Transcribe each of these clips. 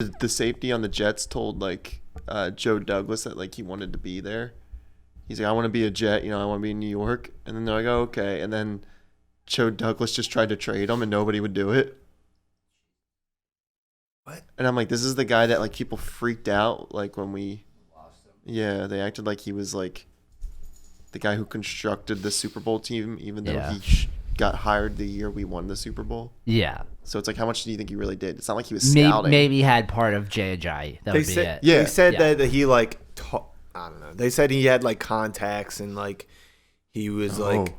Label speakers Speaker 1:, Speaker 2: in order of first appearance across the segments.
Speaker 1: The safety on the Jets told like Joe Douglas that like he wanted to be there. He's like, I want to be a Jet, I want to be in New York. And then they're like, oh, okay. And then Joe Douglas just tried to trade him and nobody would do it.
Speaker 2: What?
Speaker 1: And I'm like, this is the guy that like people freaked out like when we
Speaker 3: Lost him.
Speaker 1: Yeah, they acted like he was like the guy who constructed the Super Bowl team, even though
Speaker 3: Yeah.
Speaker 1: he got hired the year we won the Super Bowl.
Speaker 3: Yeah.
Speaker 1: So it's like, how much do you think he really did? It's not like he was scouting.
Speaker 3: Maybe he had part of J.J. That would be it.
Speaker 1: Yeah.
Speaker 2: They said
Speaker 3: Yeah.
Speaker 2: that he like I don't know. They said he had like contacts and like he was like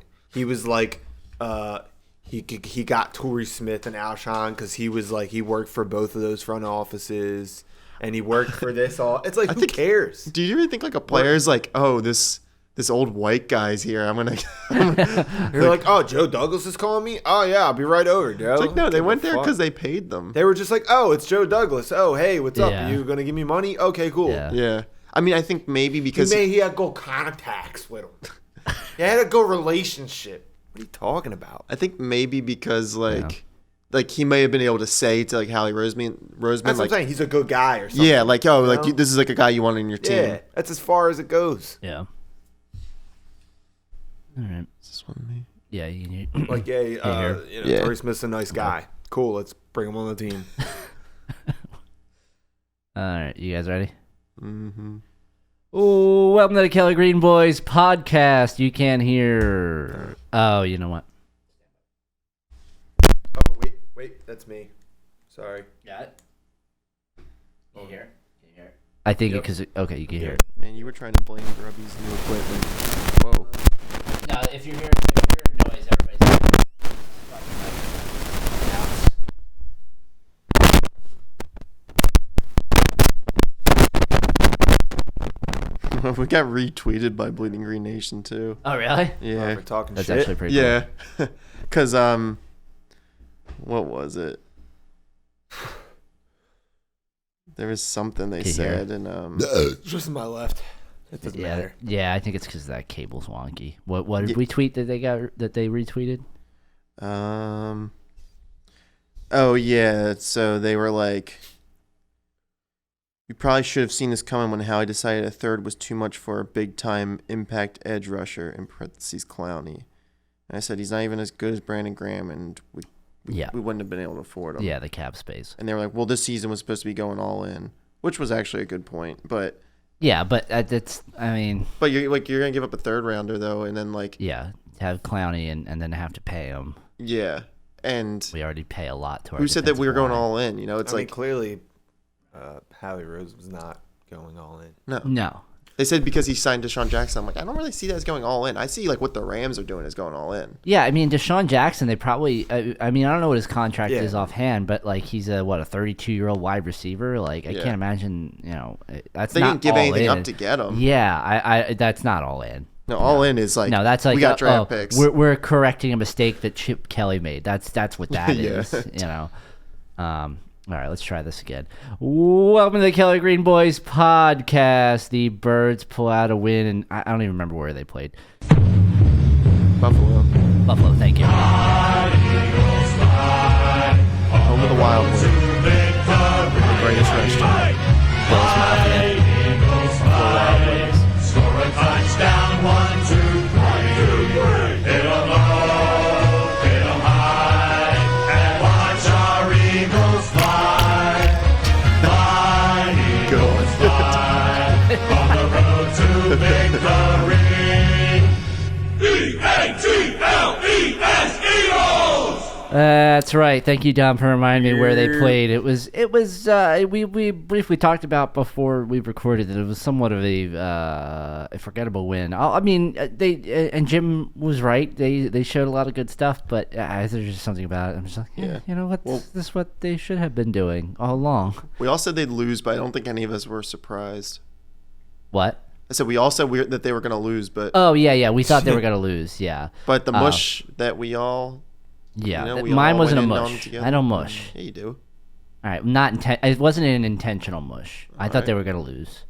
Speaker 2: he got Torrey Smith and Alshon because he was like he worked for both of those front offices and he worked for this all. It's like who cares?
Speaker 1: Do you really think like a player's like, oh, this old white guy's here? I'm gonna.
Speaker 2: You're like, oh, Joe Douglas is calling me. Oh yeah, I'll be right over, Joe.
Speaker 1: It's like, no, they
Speaker 2: Give a
Speaker 1: went there
Speaker 2: fuck.
Speaker 1: because they paid them.
Speaker 2: They were just like, oh, it's Joe Douglas. Oh, hey, what's up?
Speaker 3: Yeah.
Speaker 2: You gonna give me money? Okay, cool.
Speaker 3: Yeah.
Speaker 1: Yeah, I mean, I think maybe because
Speaker 2: He had good contacts with him. He had a good relationship. What are you talking about?
Speaker 1: I think maybe because like he may have been able to say to like Howie Roseman
Speaker 2: That's what I'm
Speaker 1: like,
Speaker 2: saying. He's a good guy or something.
Speaker 1: yeah, like oh, like
Speaker 2: know?
Speaker 1: this is like a guy you want on your team.
Speaker 2: Yeah, that's as far as it goes.
Speaker 3: Yeah. All right.
Speaker 1: Is this one me?
Speaker 3: Yeah. You,
Speaker 2: Like, yeah,
Speaker 1: Yeah.
Speaker 2: Torrey Smith's a nice guy. Cool, let's bring him on the team.
Speaker 3: All right. You guys ready?
Speaker 1: Mm-hmm.
Speaker 3: Oh, welcome to the Kelly Green Boys podcast. You can hear. Oh, you know what?
Speaker 2: Oh, wait, that's me. Sorry.
Speaker 3: Got it. Can you hear? Can you hear? I think
Speaker 2: Yep.
Speaker 3: because okay, you can hear it.
Speaker 1: Man, you were trying to blame Grubby's new equipment. Whoa.
Speaker 3: No, if you hear noise, everybody's
Speaker 1: We got retweeted by Bleeding Green Nation too.
Speaker 3: Oh, really?
Speaker 1: Yeah.
Speaker 2: For talking
Speaker 3: That's
Speaker 2: shit.
Speaker 3: actually pretty
Speaker 1: Yeah. Cause what was it? There was something they
Speaker 3: Can you hear
Speaker 1: said and
Speaker 2: Just to my left. It
Speaker 3: cool.
Speaker 2: doesn't
Speaker 3: Yeah,
Speaker 2: matter.
Speaker 3: yeah. I think it's because that cable's wonky. What did we tweet that they retweeted?
Speaker 1: oh yeah, so they were like, you probably should have seen this coming when Howie decided a third was too much for a big time impact edge rusher, in parentheses Clowney. And I said he's not even as good as Brandon Graham, and we wouldn't have been able to afford him.
Speaker 3: Yeah, the cap space.
Speaker 1: And they were like, well, this season was supposed to be going all in, which was actually a good point. But
Speaker 3: Yeah, but that's I mean,
Speaker 1: you're gonna give up a third rounder though, and then like
Speaker 3: yeah, have Clowney and then have to pay him.
Speaker 1: yeah, and
Speaker 3: We already pay a lot to our
Speaker 1: who said that we were
Speaker 3: defensive
Speaker 1: going
Speaker 3: line.
Speaker 1: all in? It's
Speaker 2: I mean,
Speaker 1: like
Speaker 2: clearly, Howie Rose was not going all in.
Speaker 1: no.
Speaker 3: No.
Speaker 1: They said because he signed Deshaun Jackson. I'm like, I don't really see that as going all in. I see like what the Rams are doing is going all in.
Speaker 3: Yeah, I mean Deshaun Jackson. They probably. I mean, I don't know what his contract
Speaker 2: Yeah.
Speaker 3: is offhand, but like he's a 32-year-old wide receiver. Like I
Speaker 1: Yeah.
Speaker 3: can't imagine. That's
Speaker 1: They
Speaker 3: not
Speaker 1: didn't give
Speaker 3: all
Speaker 1: anything
Speaker 3: in.
Speaker 1: up to get him.
Speaker 3: Yeah, I that's not all in.
Speaker 1: No, all in is like
Speaker 3: No, that's like
Speaker 1: we got draft picks.
Speaker 3: We're correcting a mistake that Chip Kelly made. That's what that
Speaker 1: Yeah.
Speaker 3: is. All right, let's try this again. Welcome to the Kelly Green Boys podcast. The Birds pull out a win, and I don't even remember where they played.
Speaker 1: Buffalo,
Speaker 3: Buffalo, thank you.
Speaker 1: home of the Wildwood, the greatest restaurant.
Speaker 3: Bills Mafia.
Speaker 4: Score a touchdown, 1, 2, 3. Hit 'em low, hit 'em high, and watch our Eagles fly. Fly, Eagles, fly, on the road to victory. E-A-G-L-E-S, Eagles!
Speaker 3: That's right. Thank you, Dom, for reminding me where they played. It was. We briefly talked about before we recorded that it was somewhat of a forgettable win. I mean, they and Jim was right. They showed a lot of good stuff, but there's just something about it. I'm just like,
Speaker 1: Yeah.
Speaker 3: you know what?
Speaker 1: Well-
Speaker 3: This is what they should have been doing all along.
Speaker 1: We all said they'd lose, but I don't think any of us were surprised.
Speaker 3: What?
Speaker 1: I said we all said that they were going to lose, but
Speaker 3: Oh yeah. We thought they were gonna lose. Yeah.
Speaker 1: but the mush that we all
Speaker 3: Yeah.
Speaker 1: we
Speaker 3: Mine
Speaker 1: all
Speaker 3: wasn't a
Speaker 1: went in on
Speaker 3: mush.
Speaker 1: together.
Speaker 3: I don't mush.
Speaker 1: Yeah, you do.
Speaker 3: All right, it wasn't an intentional mush. I thought
Speaker 1: Alright.
Speaker 3: they were gonna lose.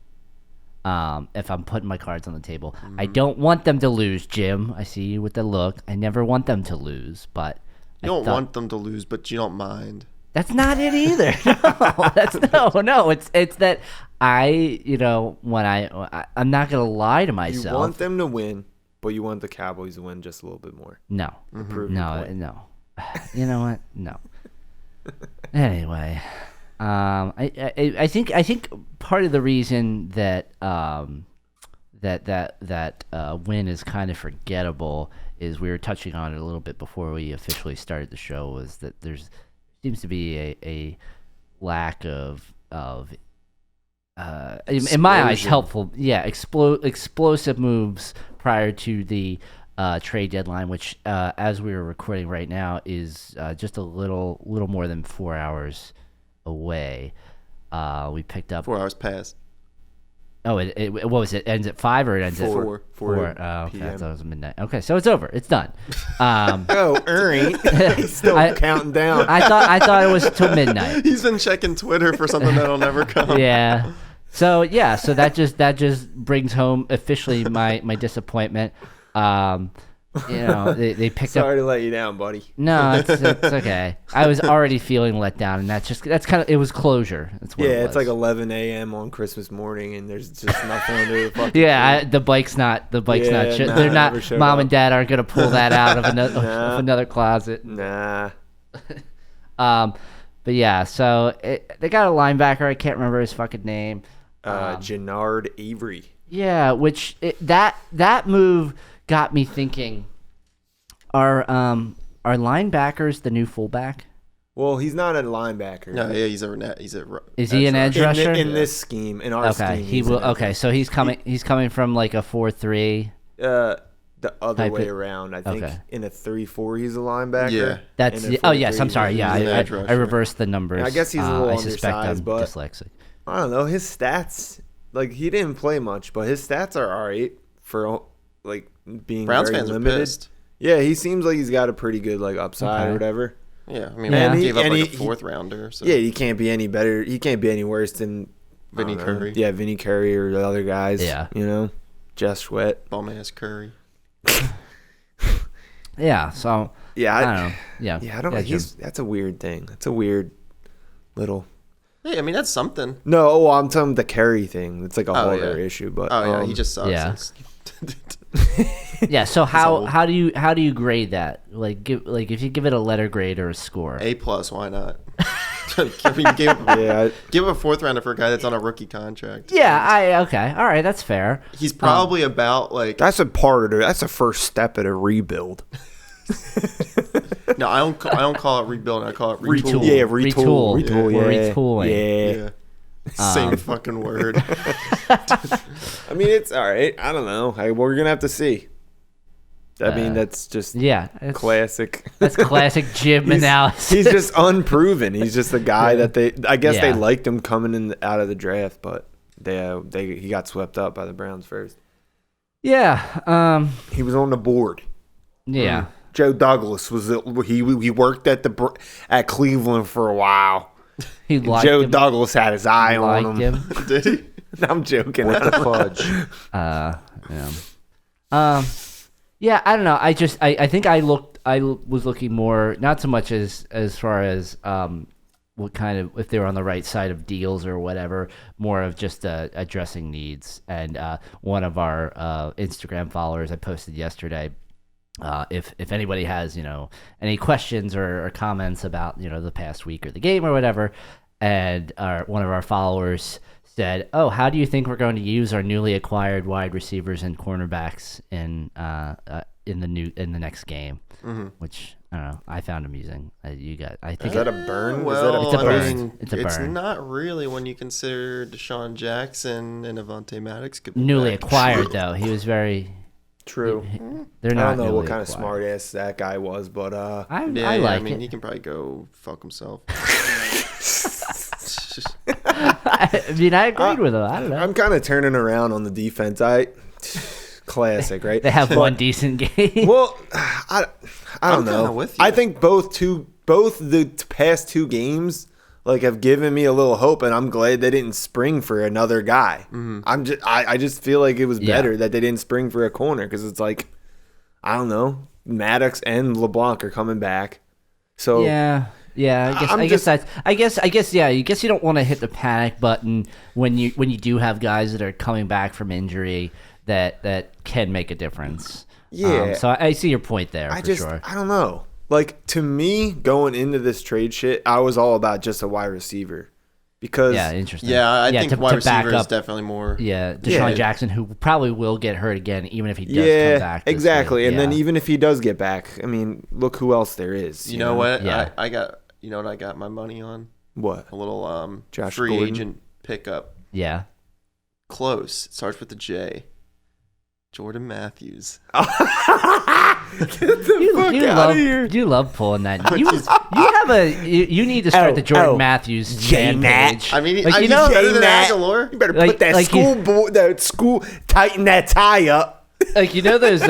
Speaker 3: If I'm putting my cards on the table, I
Speaker 1: Mm-hmm.
Speaker 3: don't want them to lose, Jim. I see you with the look. I never want them to lose, but
Speaker 1: You don't want them to lose, but you don't mind.
Speaker 3: That's not it either. No, no. It's that when I'm not gonna lie to
Speaker 2: You
Speaker 3: myself.
Speaker 2: want them to win, but you want the Cowboys to win just a little bit more.
Speaker 3: No,
Speaker 2: Prove your
Speaker 3: no,
Speaker 2: point.
Speaker 3: no. You know what? No. Anyway, I think part of the reason that that win is kind of forgettable is we were touching on it a little bit before we officially started the show, was that there's seems to be a lack of in my eyes
Speaker 1: Explosion.
Speaker 3: helpful explosive moves prior to the trade deadline, which as we are recording right now is just a little more than 4 hours away. We picked up
Speaker 1: 4 hours past.
Speaker 3: Oh, what was it? Ends at 5 or it ends at
Speaker 2: 4
Speaker 3: 4? Oh, okay, I
Speaker 2: PM.
Speaker 3: thought it was midnight. Okay, so it's over. It's done.
Speaker 2: Oh, He's still counting down.
Speaker 3: I thought it was till midnight.
Speaker 1: He's been checking Twitter for something that'll never come.
Speaker 3: Yeah. So that just brings home officially my disappointment. They picked up.
Speaker 2: Sorry to let you down, buddy.
Speaker 3: No, it's okay. I was already feeling let down, and that's kind of it was closure. That's what it
Speaker 2: Yeah,
Speaker 3: was.
Speaker 2: it's like 11 a.m. on Christmas morning, and there's just nothing under the fucking
Speaker 3: Yeah,
Speaker 2: tree.
Speaker 3: the bike's not.
Speaker 2: Yeah,
Speaker 3: They're
Speaker 2: never
Speaker 3: not.
Speaker 2: showed
Speaker 3: Mom
Speaker 2: up.
Speaker 3: and Dad aren't gonna pull that out of another
Speaker 2: Nah.
Speaker 3: of another closet.
Speaker 2: Nah.
Speaker 3: But yeah, so they got a linebacker. I can't remember his fucking name.
Speaker 2: Jannard Avery.
Speaker 3: Yeah, that move got me thinking. Are linebackers the new fullback?
Speaker 2: Well, he's not a linebacker.
Speaker 1: No, yeah, he's a
Speaker 3: Is he an edge
Speaker 2: in,
Speaker 3: rusher?
Speaker 2: in this scheme, in our
Speaker 3: Okay,
Speaker 2: scheme,
Speaker 3: he
Speaker 2: he's
Speaker 3: will.
Speaker 2: an edge
Speaker 3: Okay, so he's coming from like a 4-3.
Speaker 2: The other
Speaker 3: Type
Speaker 2: way
Speaker 3: it-
Speaker 2: around. I think
Speaker 3: Okay.
Speaker 2: in a 3-4 he's a linebacker.
Speaker 1: Yeah.
Speaker 3: That's
Speaker 2: In a
Speaker 3: oh yes,
Speaker 2: 4-3,
Speaker 3: I'm sorry. Yeah,
Speaker 1: he's an
Speaker 3: I
Speaker 1: edge rusher.
Speaker 3: reversed the numbers.
Speaker 2: I guess he's a little
Speaker 3: I suspect I'm
Speaker 2: undersized, but-
Speaker 3: dyslexic.
Speaker 2: I don't know his stats. Like he didn't play much, but his stats are alright for like being
Speaker 1: Browns
Speaker 2: very
Speaker 1: fans are
Speaker 2: limited.
Speaker 1: pissed.
Speaker 2: Yeah, he seems like he's got a pretty good like upside
Speaker 3: Okay.
Speaker 2: or whatever.
Speaker 1: Yeah, I mean,
Speaker 3: Yeah.
Speaker 1: we gave up
Speaker 2: And
Speaker 1: like
Speaker 2: he-
Speaker 1: a fourth rounder. So.
Speaker 2: Yeah, he can't be any better. He can't be any worse than I
Speaker 1: Vinny
Speaker 2: don't know.
Speaker 1: Curry.
Speaker 2: Yeah, Vinny Curry or the other guys.
Speaker 3: Yeah.
Speaker 2: you know, Jess Sweat.
Speaker 1: Bum ass Curry.
Speaker 3: Yeah, so
Speaker 2: Yeah,
Speaker 3: I don't know. Yeah,
Speaker 2: Yeah, I don't know.
Speaker 3: Jim.
Speaker 2: That's a weird thing. That's a weird little.
Speaker 1: Hey, I mean that's something.
Speaker 2: No, I'm talking the Curry thing. It's like a whole
Speaker 1: yeah.
Speaker 2: other issue. But
Speaker 1: Oh yeah, he just sucks.
Speaker 3: yeah.
Speaker 1: It's-
Speaker 3: Yeah. So
Speaker 1: old.
Speaker 3: how do you grade that? Like if you give it a letter grade or a score.
Speaker 1: A+, why not? I mean, give
Speaker 2: yeah,
Speaker 1: a fourth rounder for a guy that's on a rookie contract.
Speaker 3: Yeah. Okay. All right. That's fair.
Speaker 1: He's probably about like
Speaker 2: that's a part of it. That's the first step of a rebuild.
Speaker 1: no, I don't call it rebuilding. I call it
Speaker 3: Retool.
Speaker 1: retool.
Speaker 2: Yeah, retool.
Speaker 3: Retool. We're
Speaker 2: Yeah,
Speaker 3: retooling.
Speaker 2: Yeah.
Speaker 1: Same fucking word.
Speaker 2: I mean, it's all right. I don't know. We're gonna have to see. I mean, that's just
Speaker 3: Yeah.
Speaker 2: classic.
Speaker 3: That's classic Jim analysis.
Speaker 2: He's just unproven. He's just a guy that I guess they
Speaker 3: Yeah.
Speaker 2: liked him coming in out of the draft, but he got swept up by the Browns first.
Speaker 3: Yeah.
Speaker 2: He was on the board.
Speaker 3: Yeah.
Speaker 2: Joe Douglas he worked at Cleveland for a while.
Speaker 3: He liked
Speaker 2: Joe
Speaker 3: him.
Speaker 2: Douglas had his eye on
Speaker 3: Liked
Speaker 2: him.
Speaker 3: him.
Speaker 1: Did he?
Speaker 2: I'm joking.
Speaker 1: What the fudge?
Speaker 3: Yeah. Yeah, I don't know. I think I was looking more, not so much as far as what kind of, if they were on the right side of deals or whatever, more of just addressing needs. And one of our Instagram followers I posted yesterday, if anybody has any questions or comments about the past week or the game or whatever, and one of our followers said, "Oh, how do you think we're going to use our newly acquired wide receivers and cornerbacks in the next game?"
Speaker 1: Mm-hmm.
Speaker 3: Which I don't know. I found amusing. I think
Speaker 2: Is that a burn?
Speaker 1: Well,
Speaker 3: It's a
Speaker 1: I
Speaker 3: burn.
Speaker 1: mean,
Speaker 3: It's a burn.
Speaker 1: not really when you consider Deshaun Jackson and Avonte Maddox could be
Speaker 3: newly
Speaker 1: back.
Speaker 3: acquired though. He was very.
Speaker 2: True.
Speaker 3: They're
Speaker 2: I
Speaker 3: not.
Speaker 2: don't know what
Speaker 3: newly
Speaker 2: kind of
Speaker 3: acquired.
Speaker 2: smart ass that guy was, but
Speaker 3: I
Speaker 1: Yeah,
Speaker 3: like
Speaker 1: I mean,
Speaker 3: it.
Speaker 1: he can probably go fuck himself.
Speaker 3: I mean, I agreed with him. I don't know.
Speaker 2: I'm kind of turning around on the defense. Classic, right?
Speaker 3: They have one decent game.
Speaker 2: Well, I don't
Speaker 1: I'm
Speaker 2: know.
Speaker 1: kinda with you.
Speaker 2: I think both the past two games have given me a little hope, and I'm glad they didn't spring for another guy. I just feel like it was
Speaker 3: Yeah.
Speaker 2: better that they didn't spring for a corner because it's like I don't know, Maddox and LeBlanc are coming back, so
Speaker 3: Yeah. Yeah,
Speaker 2: I'm
Speaker 3: I
Speaker 2: just-
Speaker 3: guess yeah. I guess you don't want to hit the panic button when you do have guys that are coming back from injury that can make a difference.
Speaker 2: Yeah.
Speaker 3: So I see your point there
Speaker 2: I
Speaker 3: for
Speaker 2: just,
Speaker 3: sure.
Speaker 2: I don't know. Like, to me, going into this trade shit, I was all about just a wide receiver. Because,
Speaker 3: Yeah, interesting.
Speaker 1: Yeah, I think wide
Speaker 3: back
Speaker 1: receiver is
Speaker 3: up.
Speaker 1: definitely more.
Speaker 3: Yeah, Deshaun
Speaker 2: Yeah.
Speaker 3: Jackson, who probably will get hurt again, even if he does
Speaker 2: yeah,
Speaker 3: come back. this
Speaker 2: exactly.
Speaker 3: week.
Speaker 2: And then
Speaker 3: Yeah.
Speaker 2: even if he does get back, I mean, look who else there is.
Speaker 1: You know what?
Speaker 3: Yeah.
Speaker 1: I got. You know what I got my money on?
Speaker 2: What?
Speaker 1: A little
Speaker 2: Josh
Speaker 1: free
Speaker 2: Gordon?
Speaker 1: agent pickup.
Speaker 3: Yeah.
Speaker 1: Close. It starts with the J. Jordan Matthews.
Speaker 3: You love pulling that. You need to start the Jordan Matthews fan page.
Speaker 1: I mean,
Speaker 3: Like,
Speaker 1: he's better than Aguilar.
Speaker 2: You better
Speaker 3: Like-
Speaker 2: put that
Speaker 3: like
Speaker 2: school, tighten that tie up.
Speaker 3: like you know those
Speaker 1: He's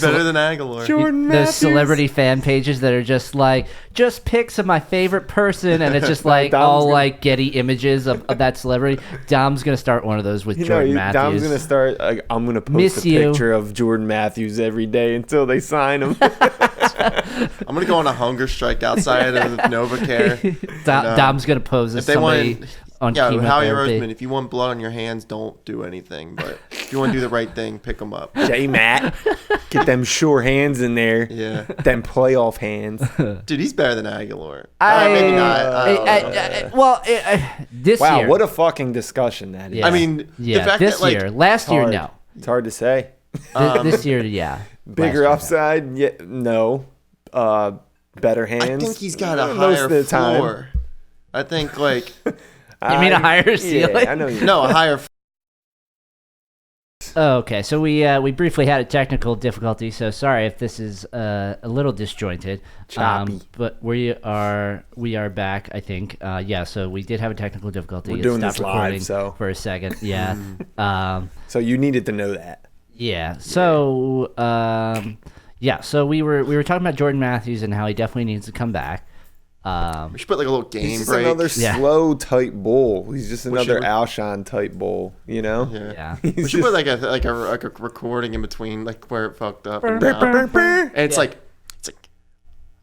Speaker 1: better than Aguilar.
Speaker 3: those celebrity fan pages that are just like just pics of my favorite person, and it's just like
Speaker 2: Dom's
Speaker 3: all
Speaker 2: gonna-
Speaker 3: like Getty images of that celebrity. Dom's gonna start one of those with Jordan Matthews.
Speaker 2: Dom's gonna start. Like, I'm gonna post
Speaker 3: Miss
Speaker 2: a
Speaker 3: you.
Speaker 2: picture of Jordan Matthews every day until they sign him.
Speaker 1: I'm gonna go on a hunger strike outside of NovaCare.
Speaker 3: Dom's gonna pose as
Speaker 1: If they
Speaker 3: somebody
Speaker 1: want,
Speaker 3: on
Speaker 1: yeah, Howie
Speaker 3: chemotherapy.
Speaker 1: Roseman. If you want blood on your hands, don't do anything. But if you want to do the right thing, pick them up.
Speaker 2: J Matt, get them sure hands in there.
Speaker 1: Yeah,
Speaker 2: Them playoff hands.
Speaker 1: dude, he's better than Aguilar.
Speaker 3: I-
Speaker 1: Maybe not. I don't know.
Speaker 3: This
Speaker 2: Wow,
Speaker 3: year.
Speaker 2: what a fucking discussion that is.
Speaker 3: Yeah.
Speaker 1: I mean,
Speaker 3: yeah,
Speaker 1: the fact
Speaker 3: this
Speaker 1: that like
Speaker 3: year. Last year,
Speaker 2: Hard.
Speaker 3: no.
Speaker 2: It's hard to say.
Speaker 3: This year, yeah.
Speaker 2: Bigger
Speaker 3: Last year, no.
Speaker 2: upside, yeah, no. Better hands.
Speaker 1: I think he's got a
Speaker 2: most
Speaker 1: higher
Speaker 2: of the time.
Speaker 1: floor. I think like
Speaker 3: You mean a higher ceiling?
Speaker 2: Yeah, I know.
Speaker 1: no, a higher.
Speaker 3: Oh, okay, so we briefly had a technical difficulty, so sorry if this is a little disjointed.
Speaker 2: Choppy.
Speaker 3: But we are back, I think. Yeah, so we did have a technical difficulty.
Speaker 2: We're
Speaker 3: It
Speaker 2: doing
Speaker 3: stopped
Speaker 2: this live,
Speaker 3: recording
Speaker 2: so-
Speaker 3: for a second. Yeah.
Speaker 2: So you needed to know that.
Speaker 3: Yeah. So so we were talking about Jordan Matthews and how he definitely needs to come back.
Speaker 1: We should put like a little game
Speaker 2: He's just
Speaker 1: break.
Speaker 2: another
Speaker 3: Yeah.
Speaker 2: slow type bull. He's just another
Speaker 1: should-
Speaker 2: Alshon type bull. You know.
Speaker 3: Yeah.
Speaker 1: We
Speaker 2: He's
Speaker 1: should
Speaker 2: just,
Speaker 1: put like a recording in between, like where it fucked up. And,
Speaker 2: Brr, brr, brr.
Speaker 1: and it's like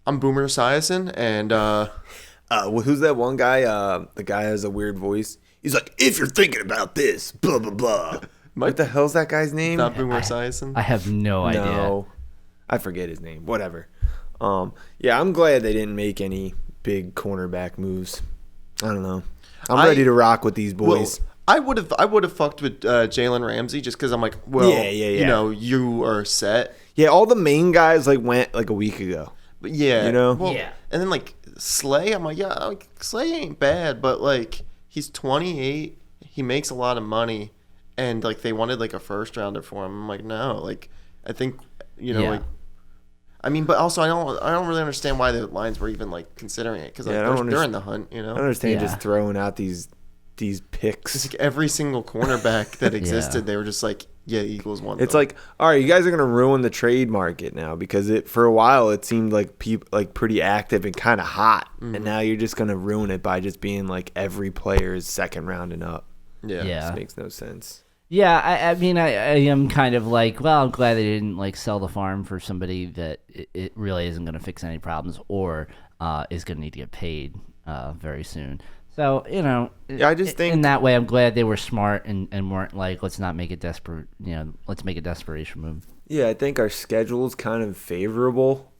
Speaker 1: I'm Boomer Esiason, and
Speaker 2: Who's that one guy? The guy has a weird voice. He's like, if you're thinking about this, blah blah blah. What the hell's that guy's name?
Speaker 1: not Boomer Esiason.
Speaker 3: I have no idea.
Speaker 2: No, I forget his name. Whatever. Yeah, I'm glad they didn't make any big cornerback moves. I don't know. I'm ready to rock with these
Speaker 1: Well,
Speaker 2: boys.
Speaker 1: I would have fucked with Jalen Ramsey just because I'm like, well,
Speaker 2: Yeah.
Speaker 1: you know, you are set.
Speaker 2: Yeah, all the main guys like went like a week ago.
Speaker 1: But yeah,
Speaker 2: You know?
Speaker 1: well,
Speaker 3: Yeah.
Speaker 1: And then like Slay, I'm like, yeah, like, Slay ain't bad, but like he's 28, he makes a lot of money, and like they wanted like a first rounder for him. I'm like, no, like I think
Speaker 3: Yeah.
Speaker 1: like. I mean, but also I don't really understand why the Lions were even like considering it because like,
Speaker 2: Yeah, I don't
Speaker 1: they're in the hunt, you
Speaker 2: I
Speaker 1: know.
Speaker 2: don't understand
Speaker 3: Yeah.
Speaker 2: just throwing out these picks.
Speaker 1: It's like every single cornerback that existed, they were just like, yeah, Eagles want.
Speaker 2: It's
Speaker 1: them.
Speaker 2: like, all right, you guys are gonna ruin the trade market now because for a while it seemed like pretty active and kind of hot, and now you're just gonna ruin it by just being like every player is second round and up.
Speaker 1: yeah,
Speaker 3: Yeah.
Speaker 2: This makes no sense.
Speaker 3: Yeah, I mean, I am kind of like, well, I'm glad they didn't like sell the farm for somebody that it really isn't going to fix any problems or is going to need to get paid very soon. So, you know,
Speaker 2: Yeah, I just think-
Speaker 3: in that way, I'm glad they were smart and weren't like, let's not make it desperate, you know, let's make a desperation move.
Speaker 2: Yeah, I think our schedule's kind of favorable